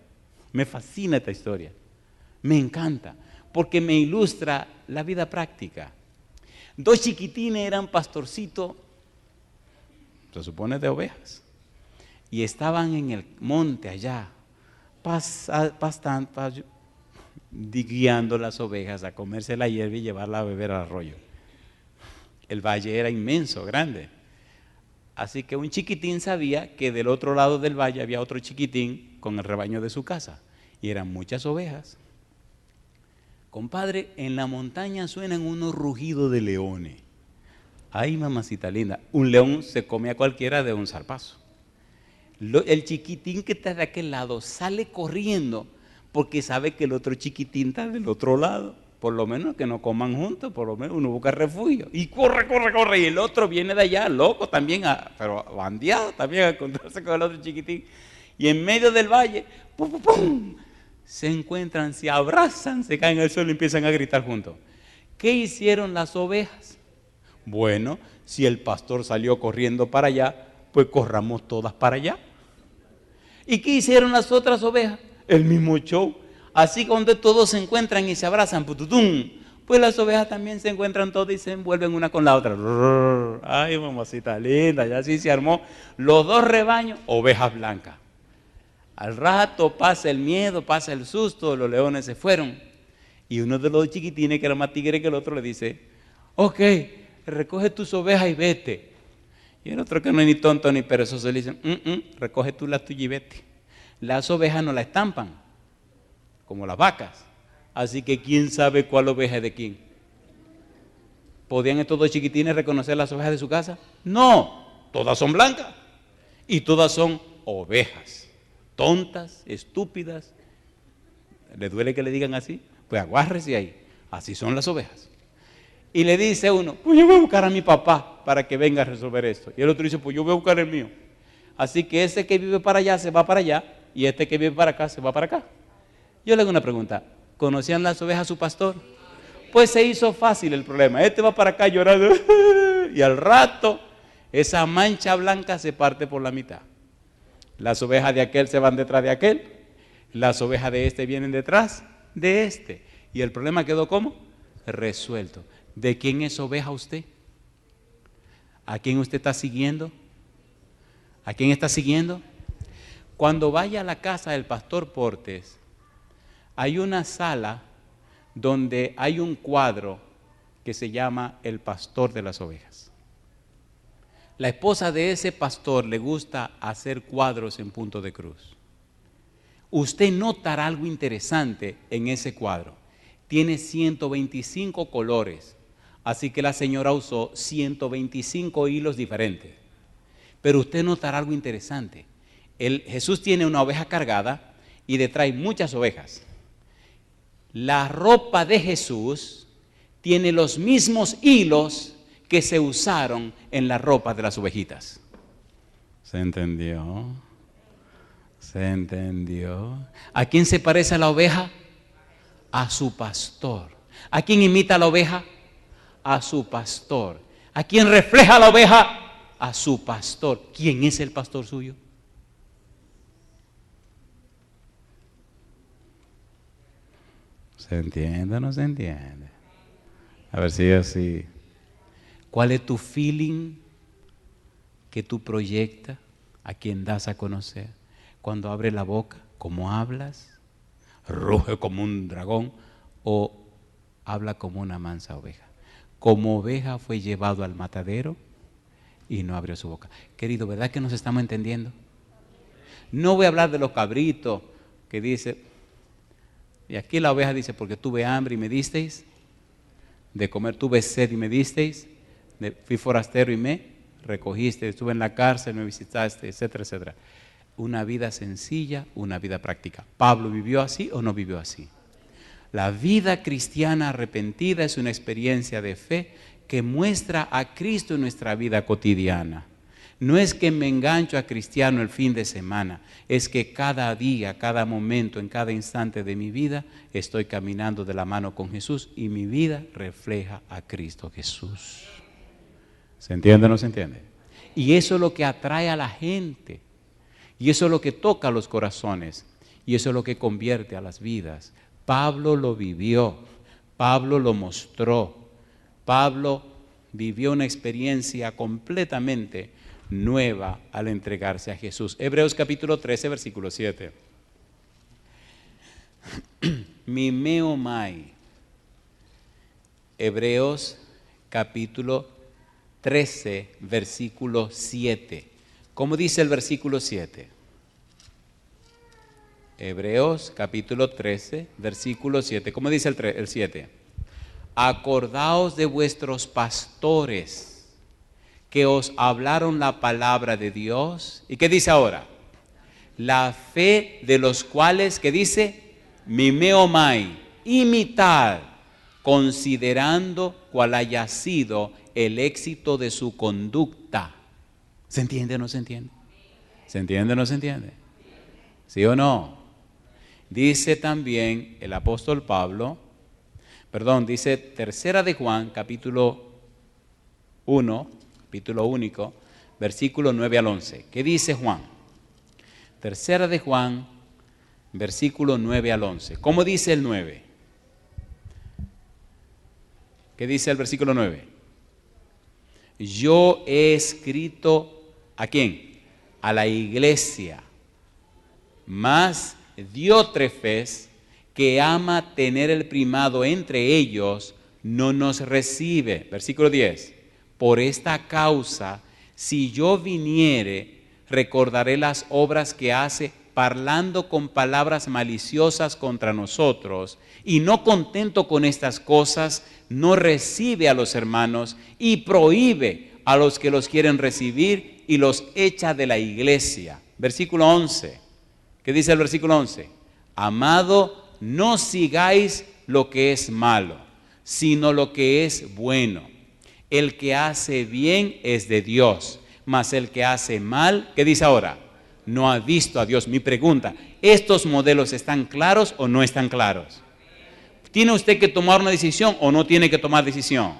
Me fascina esta historia. Me encanta, porque me ilustra la vida práctica. Dos chiquitines eran pastorcitos, se supone de ovejas, y estaban en el monte allá, guiando las ovejas a comerse la hierba y llevarla a beber al arroyo. El valle era inmenso, grande. Así que un chiquitín sabía que del otro lado del valle había otro chiquitín con el rebaño de su casa. Y eran muchas ovejas. Compadre, en la montaña suenan unos rugidos de leones. Ay, mamacita linda, un león se come a cualquiera de un zarpazo. El chiquitín que está de aquel lado sale corriendo porque sabe que el otro chiquitín está del otro lado. Por lo menos que no coman juntos, por lo menos uno busca refugio. Y corre, corre, corre. Y el otro viene de allá, loco también, pero bandeado también a encontrarse con el otro chiquitín. Y en medio del valle, ¡pum, pum, pum!, se encuentran, se abrazan, se caen al suelo y empiezan a gritar juntos. ¿Qué hicieron las ovejas? Bueno, si el pastor salió corriendo para allá, pues corramos todas para allá. ¿Y qué hicieron las otras ovejas? El mismo show. Así cuando todos se encuentran y se abrazan, pues las ovejas también se encuentran todas y se envuelven una con la otra. Ay, mamacita linda, ya así se armó. Los dos rebaños, ovejas blancas. Al rato pasa el miedo, pasa el susto, los leones se fueron. Y uno de los chiquitines, que era más tigre que el otro, le dice, ok, recoge tus ovejas y vete. Y el otro, que no es ni tonto ni perezoso, le dice, recoge tú las tuyas y vete. Las ovejas no la estampan, como las vacas. Así que ¿quién sabe cuál oveja es de quién? ¿Podían estos dos chiquitines reconocer las ovejas de su casa? No, todas son blancas y todas son ovejas. Tontas, estúpidas. ¿Le duele que le digan así? Pues agárrese ahí. Así son las ovejas. Y le dice uno, pues yo voy a buscar a mi papá para que venga a resolver esto. Y el otro dice, pues yo voy a buscar el mío. Así que ese que vive para allá se va para allá y este que vive para acá se va para acá. Yo le hago una pregunta, ¿conocían las ovejas a su pastor? Pues se hizo fácil el problema. Este va para acá llorando y al rato esa mancha blanca se parte por la mitad. Las ovejas de aquel se van detrás de aquel, las ovejas de este vienen detrás de este. Y el problema quedó ¿cómo? Resuelto. ¿De quién es oveja usted? ¿A quién usted está siguiendo? ¿A quién está siguiendo? Cuando vaya a la casa del pastor Portes, hay una sala donde hay un cuadro que se llama El Pastor de las Ovejas. La esposa de ese pastor le gusta hacer cuadros en punto de cruz. Usted notará algo interesante en ese cuadro. Tiene 125 colores, así que la señora usó 125 hilos diferentes. Pero usted notará algo interesante. Jesús tiene una oveja cargada y detrás hay muchas ovejas. La ropa de Jesús tiene los mismos hilos que se usaron en la ropa de las ovejitas. ¿Se entendió? ¿Se entendió? ¿A quién se parece la oveja? A su pastor. ¿A quién imita la oveja? A su pastor. ¿A quién refleja la oveja? A su pastor. ¿Quién es el pastor suyo? ¿Se entiende o no se entiende? A ver si es así. ¿Cuál es tu feeling que tú proyectas? ¿A quién das a conocer? cuando abre la boca? ¿Cómo hablas? ¿Ruge como un dragón o habla como una mansa oveja? Como oveja fue llevado al matadero y no abrió su boca. Querido, ¿verdad que nos estamos entendiendo? No voy a hablar de los cabritos que dice, y aquí la oveja dice, porque tuve hambre y me disteis de comer, tuve sed y me disteis, fui forastero y me recogiste, estuve en la cárcel, me visitaste, etcétera, etcétera. Una vida sencilla, una vida práctica. ¿Pablo vivió así o no vivió así? La vida cristiana arrepentida es una experiencia de fe que muestra a Cristo en nuestra vida cotidiana. No es que me engancho a cristiano el fin de semana, es que cada día, cada momento, en cada instante de mi vida, estoy caminando de la mano con Jesús y mi vida refleja a Cristo Jesús. ¿Se entiende o no se entiende? Y eso es lo que atrae a la gente, y eso es lo que toca a los corazones, y eso es lo que convierte a las vidas. Pablo lo vivió, Pablo lo mostró, Pablo vivió una experiencia completamente nueva al entregarse a Jesús. Hebreos capítulo 13, versículo 7. Mimeomai. Hebreos capítulo 13, versículo 7. ¿Cómo dice el versículo 7? Hebreos capítulo 13, versículo 7. ¿Cómo dice el 7? Acordaos de vuestros pastores que os hablaron la palabra de Dios. ¿Y qué dice ahora? La fe de los cuales, ¿qué dice? Mimeomai, imitad, considerando cuál haya sido el éxito de su conducta. ¿Se entiende o no se entiende? ¿Se entiende o no se entiende? ¿Sí o no? Dice también el apóstol Pablo, dice tercera de Juan, capítulo 1, capítulo único, versículo 9 al 11. ¿Qué dice Juan? Tercera de Juan, versículo 9 al 11. ¿Cómo dice el 9? ¿Qué dice el versículo 9? Yo he escrito, ¿a quién? A la iglesia, mas Diótrefes, que ama tener el primado entre ellos, no nos recibe. Versículo 10. Por esta causa, si yo viniere, recordaré las obras que hace, parlando con palabras maliciosas contra nosotros, y no contento con estas cosas, no recibe a los hermanos y prohíbe a los que los quieren recibir y los echa de la iglesia. Versículo 11. ¿Qué dice el versículo 11? Amado, no sigáis lo que es malo, sino lo que es bueno. El que hace bien es de Dios, mas el que hace mal, ¿qué dice ahora? No ha visto a Dios. Mi pregunta, ¿estos modelos están claros o no están claros? ¿Tiene usted que tomar una decisión o no tiene que tomar decisión?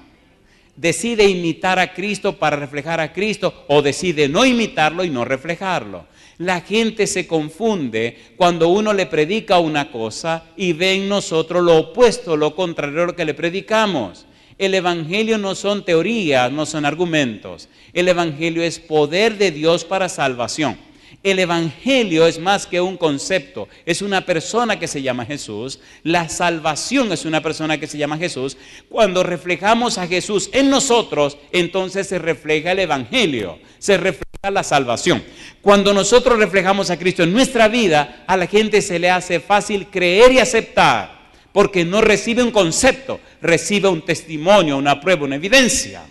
¿Decide imitar a Cristo para reflejar a Cristo o decide no imitarlo y no reflejarlo? La gente se confunde cuando uno le predica una cosa y ve en nosotros lo opuesto, lo contrario a lo que le predicamos. El evangelio no son teorías, no son argumentos. El evangelio es poder de Dios para salvación. El evangelio es más que un concepto, es una persona que se llama Jesús. La salvación es una persona que se llama Jesús. Cuando reflejamos a Jesús en nosotros, entonces se refleja el evangelio, se refleja la salvación. Cuando nosotros reflejamos a Cristo en nuestra vida, a la gente se le hace fácil creer y aceptar, porque no recibe un concepto, recibe un testimonio, una prueba, una evidencia.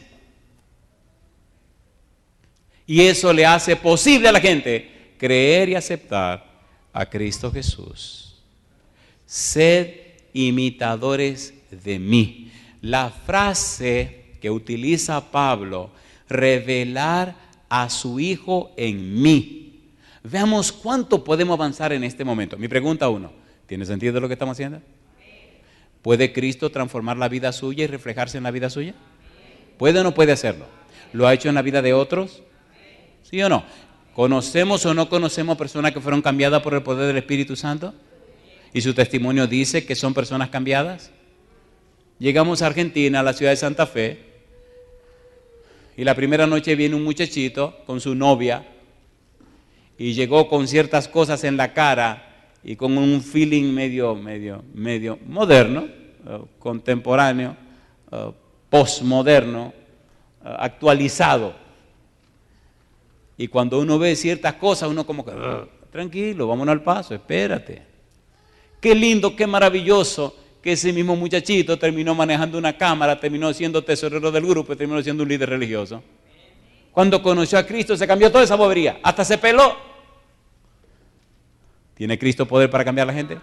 Y eso le hace posible a la gente creer y aceptar a Cristo Jesús. Sed imitadores de mí. La frase que utiliza Pablo, revelar a su Hijo en mí. Veamos cuánto podemos avanzar en este momento. Mi pregunta 1, ¿tiene sentido lo que estamos haciendo? ¿Puede Cristo transformar la vida suya y reflejarse en la vida suya? ¿Puede o no puede hacerlo? ¿Lo ha hecho en la vida de otros? ¿Sí o no? ¿Conocemos o no conocemos personas que fueron cambiadas por el poder del Espíritu Santo? ¿Y su testimonio dice que son personas cambiadas? Llegamos a Argentina, a la ciudad de Santa Fe, y la primera noche viene un muchachito con su novia, y llegó con ciertas cosas en la cara y con un feeling medio moderno, contemporáneo, postmoderno, actualizado. Y cuando uno ve ciertas cosas, uno como que, tranquilo, vámonos al paso, espérate. Qué lindo, qué maravilloso que ese mismo muchachito terminó manejando una cámara, terminó siendo tesorero del grupo y terminó siendo un líder religioso. Cuando conoció a Cristo se cambió toda esa bobería, hasta se peló. ¿Tiene Cristo poder para cambiar a la gente?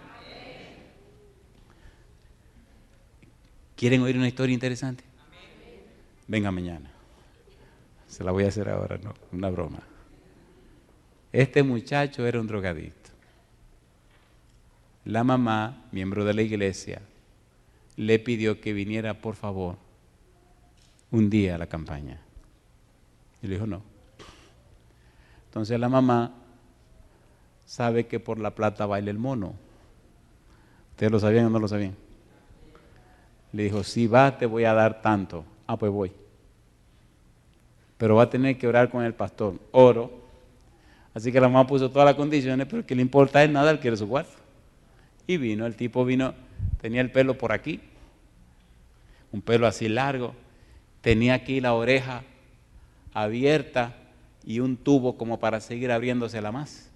¿Quieren oír una historia interesante? Venga mañana. Se la voy a hacer ahora, no, una broma. Este muchacho era un drogadicto. La mamá, miembro de la iglesia, le pidió que viniera, por favor, un día a la campaña. Y le dijo no. Entonces la mamá sabe que por la plata baila el mono. ¿Ustedes lo sabían o no lo sabían? Le dijo, si vas te voy a dar tanto. Ah, pues voy. Pero va a tener que orar con el pastor. Oro. Así que la mamá puso todas las condiciones, pero que le importa es nada, él quiere su cuarto. Y vino, el tipo vino, tenía el pelo por aquí, un pelo así largo, tenía aquí la oreja abierta y un tubo como para seguir abriéndosela más.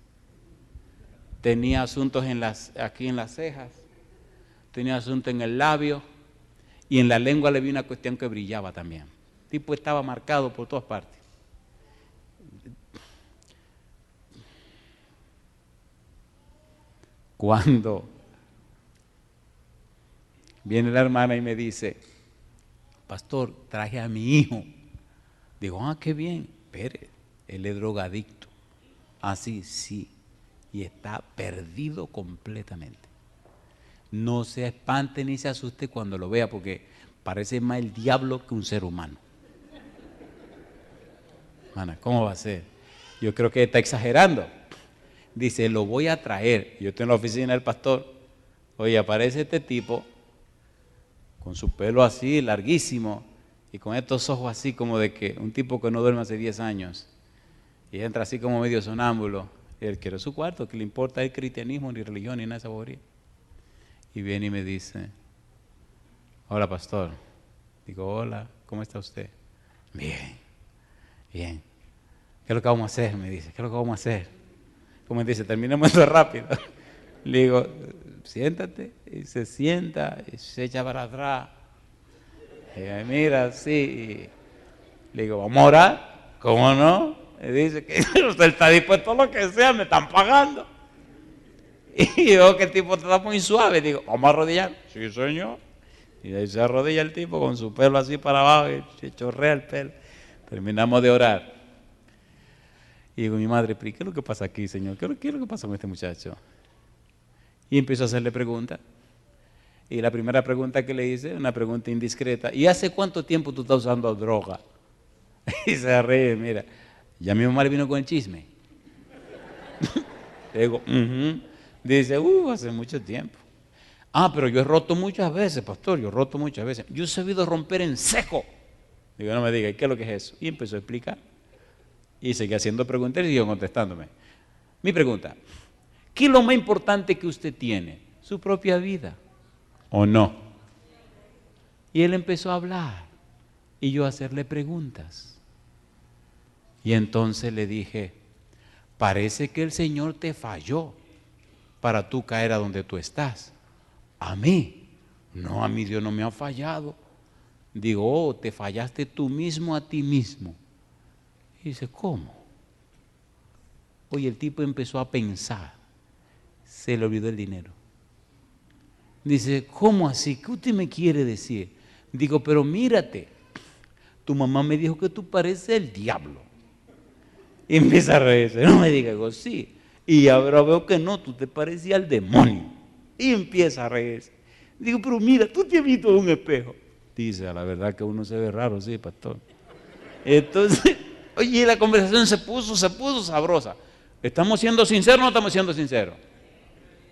Tenía asuntos aquí en las cejas, tenía asuntos en el labio y en la lengua le vi una cuestión que brillaba también. El tipo estaba marcado por todas partes. Cuando viene la hermana y me dice, pastor, traje a mi hijo. Digo, qué bien. Espere, él es drogadicto. Así, sí. Y está perdido completamente. No se espante ni se asuste cuando lo vea, porque parece más el diablo que un ser humano. Hermana, ¿cómo va a ser? Yo creo que está exagerando. Dice, lo voy a traer. Yo estoy en la oficina del pastor. Oye, aparece este tipo con su pelo así, larguísimo, y con estos ojos así como de que un tipo que no duerme hace 10 años, y entra así como medio sonámbulo, y él quiere su cuarto, que le importa el cristianismo, ni religión, ni nada de esa bobería. Y viene y me dice, hola pastor. Digo, hola, ¿cómo está usted? Bien, bien. ¿Qué es lo que vamos a hacer? Me dice, ¿qué es lo que vamos a hacer? Como me dice, terminemos esto rápido. Le digo, siéntate, y se sienta, y se echa para atrás. Y me mira así, y le digo, ¿vamos a orar? ¿Cómo no? Y dice que usted está dispuesto a lo que sea, me están pagando. Y yo, que el tipo está muy suave, digo, ¿vamos a arrodillar? Sí, señor. Y ahí se arrodilla el tipo con su pelo así para abajo, y se chorrea el pelo. Terminamos de orar. Y digo, mi madre, ¿qué es lo que pasa aquí, señor? ¿Qué es lo que pasa con este muchacho? Y empiezo a hacerle preguntas. Y la primera pregunta que le hice, una pregunta indiscreta, ¿y hace cuánto tiempo tú estás usando droga? Y se ríe, mira, ya mi mamá le vino con el chisme. Le digo, dice, hace mucho tiempo. Pero yo he roto muchas veces, pastor, yo he roto muchas veces. Yo he sabido romper en seco. Digo, no me diga, ¿qué es lo que es eso? Y empezó a explicar. Y seguí haciendo preguntas y siguió contestándome. Mi pregunta, ¿qué es lo más importante que usted tiene? Su propia vida. ¿O no? Y él empezó a hablar y yo a hacerle preguntas. Y entonces le dije, parece que el Señor te falló para tú caer a donde tú estás. ¿A mí? No, a mí Dios no me ha fallado. Digo, te fallaste tú mismo a ti mismo. Y dice, ¿cómo? Oye, el tipo empezó a pensar. Se le olvidó el dinero. Dice, ¿cómo así? ¿Qué usted me quiere decir? Digo, pero mírate, tu mamá me dijo que tú pareces el diablo. Y empieza a reírse, no me diga, digo, sí. Y ahora veo que no, tú te parecías al demonio. Y empieza a reírse. Digo, pero mira, tú te has visto en un espejo. Dice, a la verdad que uno se ve raro, sí, pastor. Entonces, oye, la conversación se puso sabrosa. ¿Estamos siendo sinceros o no estamos siendo sinceros?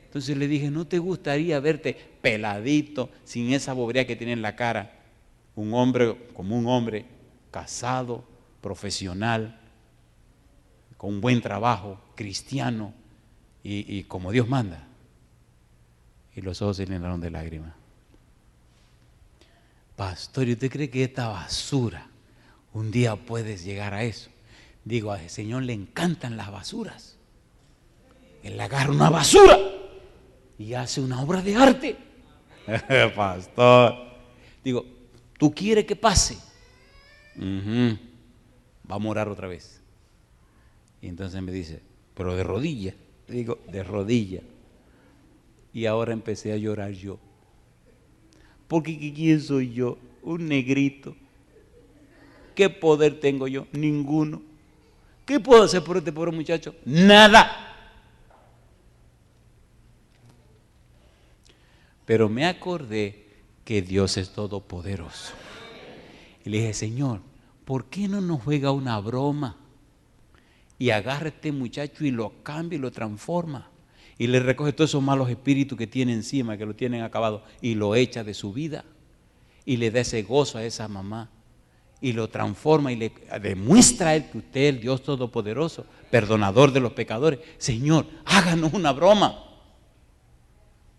Entonces le dije, ¿no te gustaría verte peladito, sin esa bobería que tiene en la cara? Un hombre, como un hombre, casado, profesional, con un buen trabajo, cristiano y como Dios manda. Y los ojos se llenaron de lágrimas. Pastor, ¿y usted cree que esta basura un día puedes llegar a eso? Digo, al Señor le encantan las basuras. Él agarra una basura y hace una obra de arte. Pastor. Digo, ¿tú quieres que pase? Vamos a orar otra vez. Y entonces me dice, pero de rodillas. Digo, de rodillas. Y ahora empecé a llorar yo. Porque ¿quién soy yo? Un negrito. ¿Qué poder tengo yo? Ninguno. ¿Qué puedo hacer por este pobre muchacho? Nada. Pero me acordé que Dios es todopoderoso. Y le dije, Señor, ¿por qué no nos juega una broma? Y agarra a este muchacho y lo cambia y lo transforma. Y le recoge todos esos malos espíritus que tiene encima, que lo tienen acabado, y lo echa de su vida. Y le da ese gozo a esa mamá. Y lo transforma y le demuestra a él que usted es el Dios todopoderoso, perdonador de los pecadores. Señor, háganos una broma.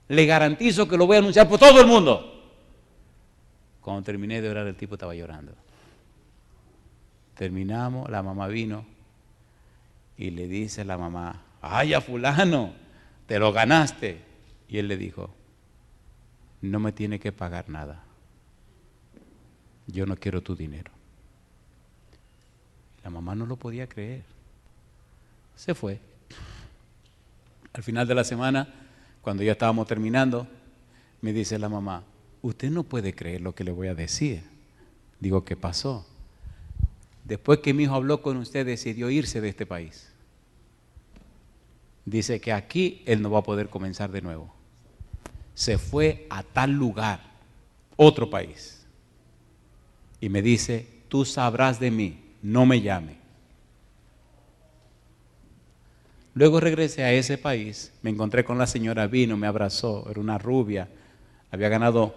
Le garantizo que lo voy a anunciar por todo el mundo. Cuando terminé de orar, el tipo estaba llorando. Terminamos, la mamá vino y le dice a la mamá, ¡ay, a fulano! Te lo ganaste. Y él le dijo, no me tiene que pagar nada. Yo no quiero tu dinero. La mamá no lo podía creer. Se fue. Al final de la semana, cuando ya estábamos terminando, me dice la mamá, usted no puede creer lo que le voy a decir. Digo, ¿qué pasó? Después que mi hijo habló con usted, decidió irse de este país. Dice que aquí él no va a poder comenzar de nuevo. Se fue a tal lugar, otro país. Y me dice, tú sabrás de mí, no me llame. Luego regresé a ese país, me encontré con la señora, vino, me abrazó, era una rubia, había ganado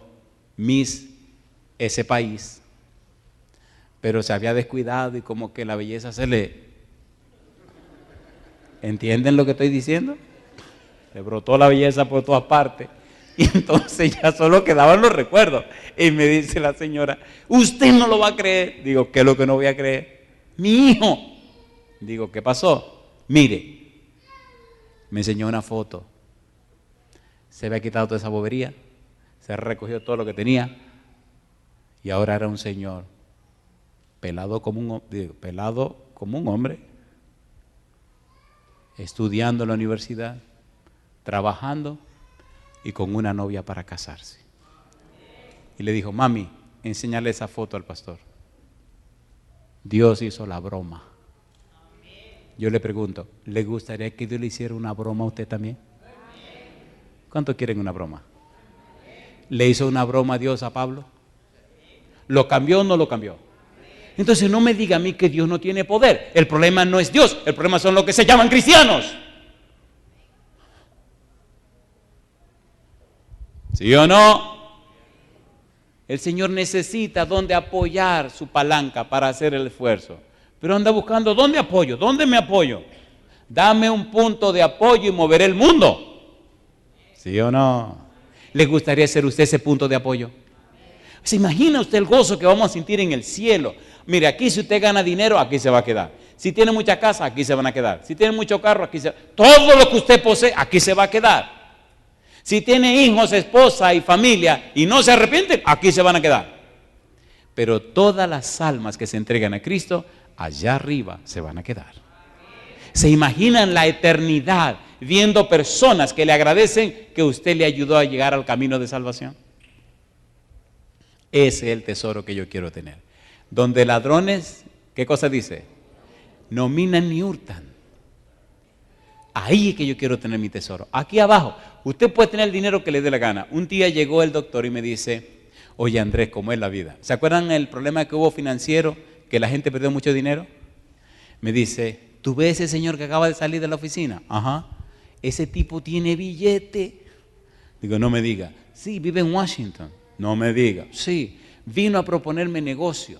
Miss ese país, pero se había descuidado y como que la belleza se le... ¿Entienden lo que estoy diciendo? Le brotó la belleza por todas partes y entonces ya solo quedaban los recuerdos. Y me dice la señora, usted no lo va a creer. Digo, ¿qué es lo que no voy a creer? Mi hijo. Digo, ¿qué pasó? Mire, me enseñó una foto. Se había quitado toda esa bobería, se había recogido todo lo que tenía y ahora era un señor pelado como un hombre, estudiando en la universidad, trabajando y con una novia para casarse. Y le dijo, mami, enséñale esa foto al pastor. Dios hizo la broma. Yo le pregunto, ¿le gustaría que Dios le hiciera una broma a usted también? ¿Cuántos quieren una broma? ¿Le hizo una broma a Dios a Pablo? ¿Lo cambió o no lo cambió? Entonces no me diga a mí que Dios no tiene poder. El problema no es Dios, el problema son los que se llaman cristianos. ¿Sí o no? El Señor necesita dónde apoyar su palanca para hacer el esfuerzo. Pero anda buscando, ¿dónde apoyo? ¿Dónde me apoyo? Dame un punto de apoyo y moveré el mundo. ¿Sí o no? ¿Le gustaría ser usted ese punto de apoyo? ¿Se imagina usted el gozo que vamos a sentir en el cielo? Mire, aquí si usted gana dinero, aquí se va a quedar. Si tiene mucha casa, aquí se van a quedar. Si tiene mucho carro, aquí se va a quedar. Todo lo que usted posee, aquí se va a quedar. Si tiene hijos, esposa y familia y no se arrepienten, aquí se van a quedar. Pero todas las almas que se entregan a Cristo, allá arriba se van a quedar. ¿Se imaginan la eternidad viendo personas que le agradecen que usted le ayudó a llegar al camino de salvación? Ese es el tesoro que yo quiero tener. Donde ladrones, ¿qué cosa dice? No minan ni hurtan. Ahí es que yo quiero tener mi tesoro. Aquí abajo, usted puede tener el dinero que le dé la gana. Un día llegó el doctor y me dice, oye Andrés, ¿cómo es la vida? ¿Se acuerdan el problema que hubo financiero? Que la gente perdió mucho dinero. Me dice, ¿tú ves ese señor que acaba de salir de la oficina? Ajá. Ese tipo tiene billete. Digo, no me diga. Sí, vive en Washington. No me diga. Sí, vino a proponerme negocio.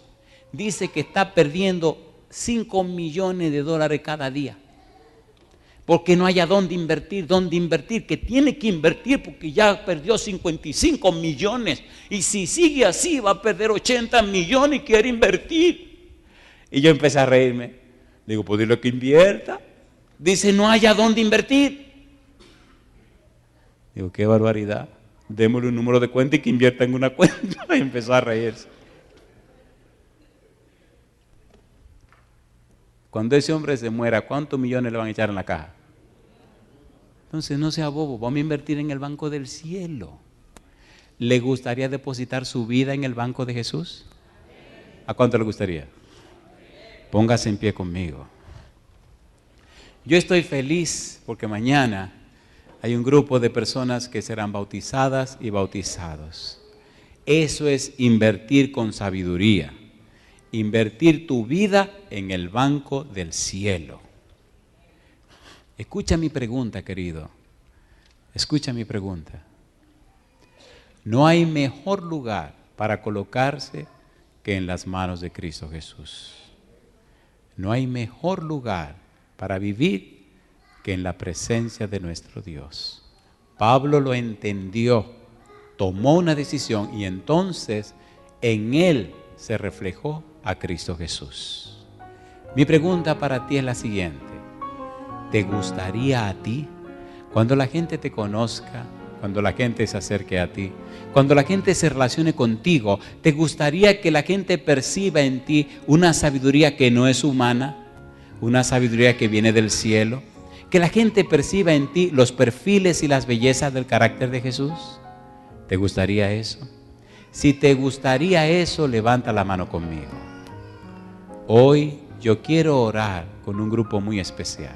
Dice que está perdiendo $5 millones cada día. Porque no haya dónde invertir, que tiene que invertir porque ya perdió 55 millones. Y si sigue así va a perder 80 millones y quiere invertir. Y yo empecé a reírme. Digo, pues dile que invierta. Dice, no haya dónde invertir. Digo, qué barbaridad. Démosle un número de cuenta y que invierta en una cuenta. Y empezó a reírse. Cuando ese hombre se muera, ¿cuántos millones le van a echar en la caja? Entonces no sea bobo, vamos a invertir en el banco del cielo. ¿Le gustaría depositar su vida en el banco de Jesús? ¿A cuánto le gustaría? Póngase en pie conmigo. Yo estoy feliz porque mañana hay un grupo de personas que serán bautizadas y bautizados. Eso es invertir con sabiduría. Invertir tu vida en el banco del cielo. Escucha mi pregunta, querido. Escucha mi pregunta. No hay mejor lugar para colocarse que en las manos de Cristo Jesús. No hay mejor lugar para vivir que en la presencia de nuestro Dios. Pablo lo entendió, tomó una decisión y entonces en él se reflejó a Cristo Jesús. Mi pregunta para ti es la siguiente. ¿Te gustaría a ti, cuando la gente te conozca, cuando la gente se acerque a ti, cuando la gente se relacione contigo, te gustaría que la gente perciba en ti una sabiduría que no es humana, una sabiduría que viene del cielo? Que la gente perciba en ti los perfiles y las bellezas del carácter de Jesús. ¿Te gustaría eso? Si te gustaría eso, levanta la mano conmigo. Hoy yo quiero orar con un grupo muy especial.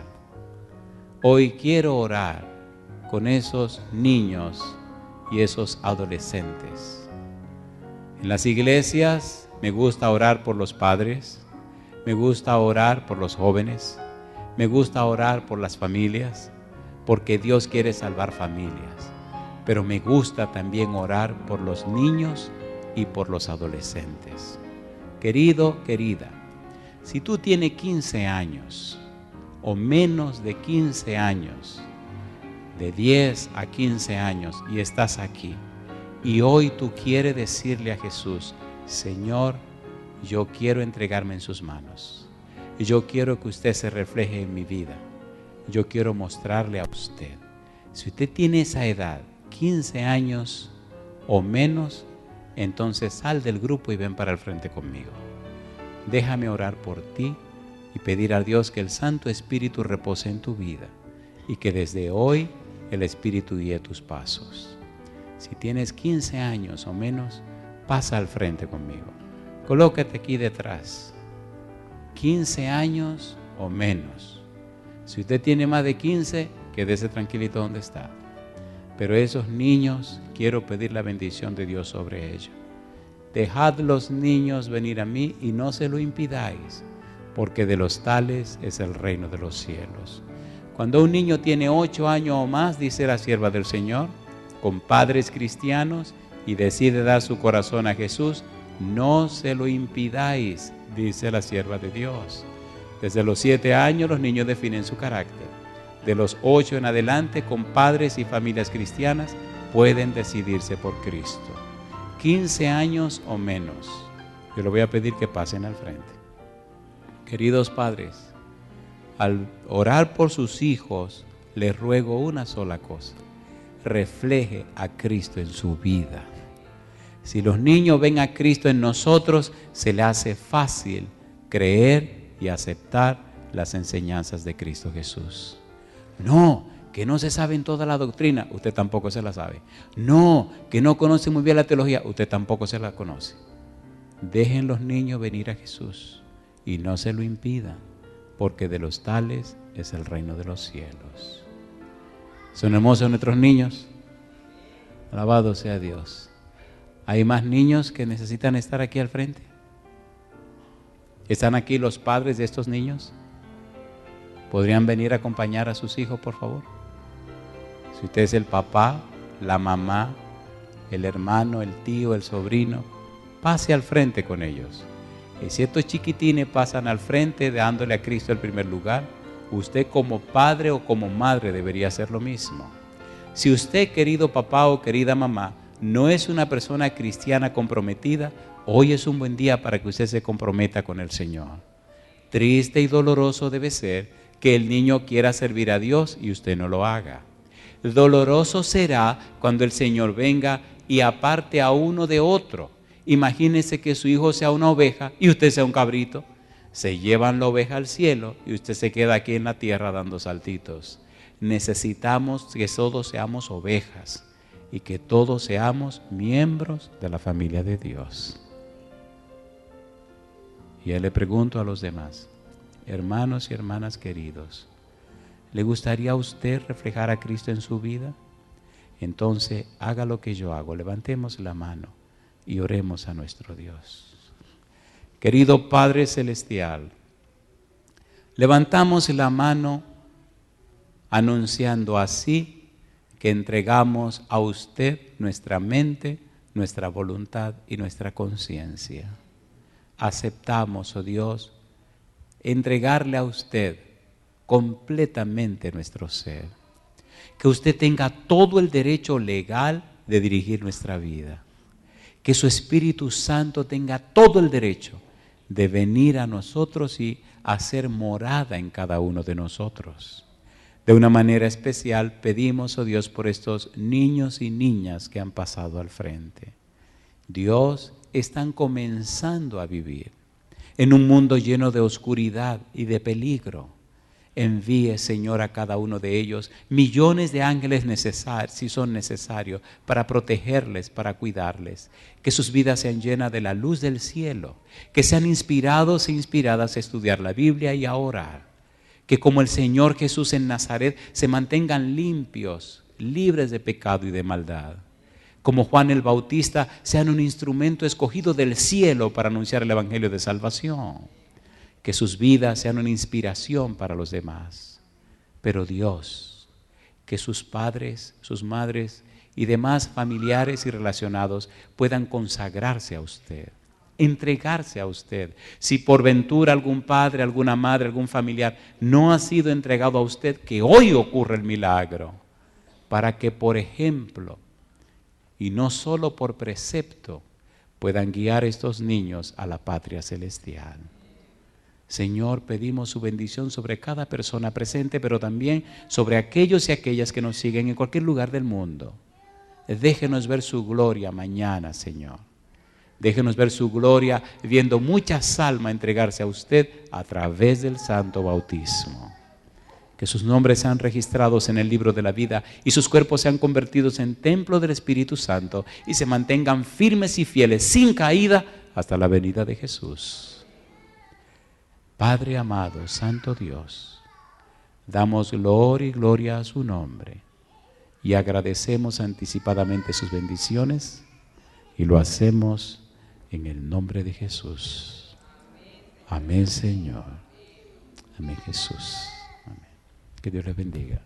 Hoy quiero orar con esos niños y esos adolescentes. En las iglesias me gusta orar por los padres, me gusta orar por los jóvenes, me gusta orar por las familias, porque Dios quiere salvar familias. Pero me gusta también orar por los niños y por los adolescentes. Querido, querida, si tú tienes 15 años o menos de 15 años, de 10 a 15 años y estás aquí y hoy tú quieres decirle a Jesús, Señor, yo quiero entregarme en sus manos y yo quiero que usted se refleje en mi vida, yo quiero mostrarle a usted. Si usted tiene esa edad, 15 años o menos, entonces sal del grupo y ven para el frente conmigo. Déjame orar por ti y pedir a Dios que el Santo Espíritu repose en tu vida y que desde hoy el Espíritu guíe tus pasos. Si tienes 15 años o menos, pasa al frente conmigo. Colócate aquí detrás. 15 años o menos. Si usted tiene más de 15, quédese tranquilito donde está. Pero esos niños, quiero pedir la bendición de Dios sobre ellos. Dejad los niños venir a mí y no se lo impidáis, porque de los tales es el reino de los cielos. Cuando un niño tiene 8 años o más, dice la sierva del Señor, con padres cristianos y decide dar su corazón a Jesús, no se lo impidáis, dice la sierva de Dios. Desde los 7 años los niños definen su carácter. De los 8 en adelante, con padres y familias cristianas, pueden decidirse por Cristo. 15 años o menos. Yo le voy a pedir que pasen al frente. Queridos padres, al orar por sus hijos, les ruego una sola cosa. Refleje a Cristo en su vida. Si los niños ven a Cristo en nosotros, se les hace fácil creer y aceptar las enseñanzas de Cristo Jesús. No, que no se sabe en toda la doctrina, usted tampoco se la sabe. No, que no conoce muy bien la teología, usted tampoco se la conoce. Dejen los niños venir a Jesús y no se lo impidan, porque de los tales es el reino de los cielos. ¿Son hermosos nuestros niños? Alabado sea Dios. ¿Hay más niños que necesitan estar aquí al frente? ¿Están aquí los padres de estos niños? ¿Podrían venir a acompañar a sus hijos, por favor? Si usted es el papá, la mamá, el hermano, el tío, el sobrino, pase al frente con ellos Y si estos chiquitines pasan al frente dándole a Cristo el primer lugar, usted como padre o como madre debería hacer lo mismo. Si usted, querido papá o querida mamá, no es una persona cristiana comprometida, hoy es un buen día para que usted se comprometa con el Señor. Triste y doloroso debe ser que el niño quiera servir a Dios y usted no lo haga. Doloroso será cuando el Señor venga y aparte a uno de otro. Imagínese que su hijo sea una oveja y usted sea un cabrito. Se llevan la oveja al cielo y usted se queda aquí en la tierra dando saltitos. Necesitamos que todos seamos ovejas y que todos seamos miembros de la familia de Dios. Y yo le pregunto a los demás, hermanos y hermanas queridos, ¿le gustaría a usted reflejar a Cristo en su vida? Entonces haga lo que yo hago, levantemos la mano y oremos a nuestro Dios. Querido Padre Celestial, levantamos la mano anunciando así que entregamos a usted nuestra mente, nuestra voluntad y nuestra conciencia. Aceptamos, oh Dios, entregarle a usted completamente nuestro ser. Que usted tenga todo el derecho legal de dirigir nuestra vida. Que su Espíritu Santo tenga todo el derecho de venir a nosotros y hacer morada en cada uno de nosotros. De una manera especial pedimos, oh Dios, por estos niños y niñas que han pasado al frente. Dios, están comenzando a vivir en un mundo lleno de oscuridad y de peligro. Envíe, Señor, a cada uno de ellos millones de ángeles necesarios, si son necesarios, para protegerles, para cuidarles. Que sus vidas sean llenas de la luz del cielo. Que sean inspirados e inspiradas a estudiar la Biblia y a orar. Que como el Señor Jesús en Nazaret se mantengan limpios, libres de pecado y de maldad. Como Juan el Bautista sean un instrumento escogido del cielo para anunciar el Evangelio de salvación. Que sus vidas sean una inspiración para los demás. Pero Dios, que sus padres, sus madres y demás familiares y relacionados puedan consagrarse a usted, entregarse a usted. Si por ventura algún padre, alguna madre, algún familiar no ha sido entregado a usted, que hoy ocurra el milagro, para que, por ejemplo, y no solo por precepto, puedan guiar a estos niños a la patria celestial. Señor, pedimos su bendición sobre cada persona presente, pero también sobre aquellos y aquellas que nos siguen en cualquier lugar del mundo. Déjenos ver su gloria mañana, Señor. Déjenos ver su gloria viendo muchas almas entregarse a usted a través del santo bautismo. Que sus nombres sean registrados en el libro de la vida y sus cuerpos sean convertidos en templo del Espíritu Santo y se mantengan firmes y fieles, sin caída, hasta la venida de Jesús. Padre amado, Santo Dios, damos gloria y gloria a su nombre y agradecemos anticipadamente sus bendiciones y lo hacemos en el nombre de Jesús. Amén, Señor. Amén, Jesús. Amén. Que Dios les bendiga.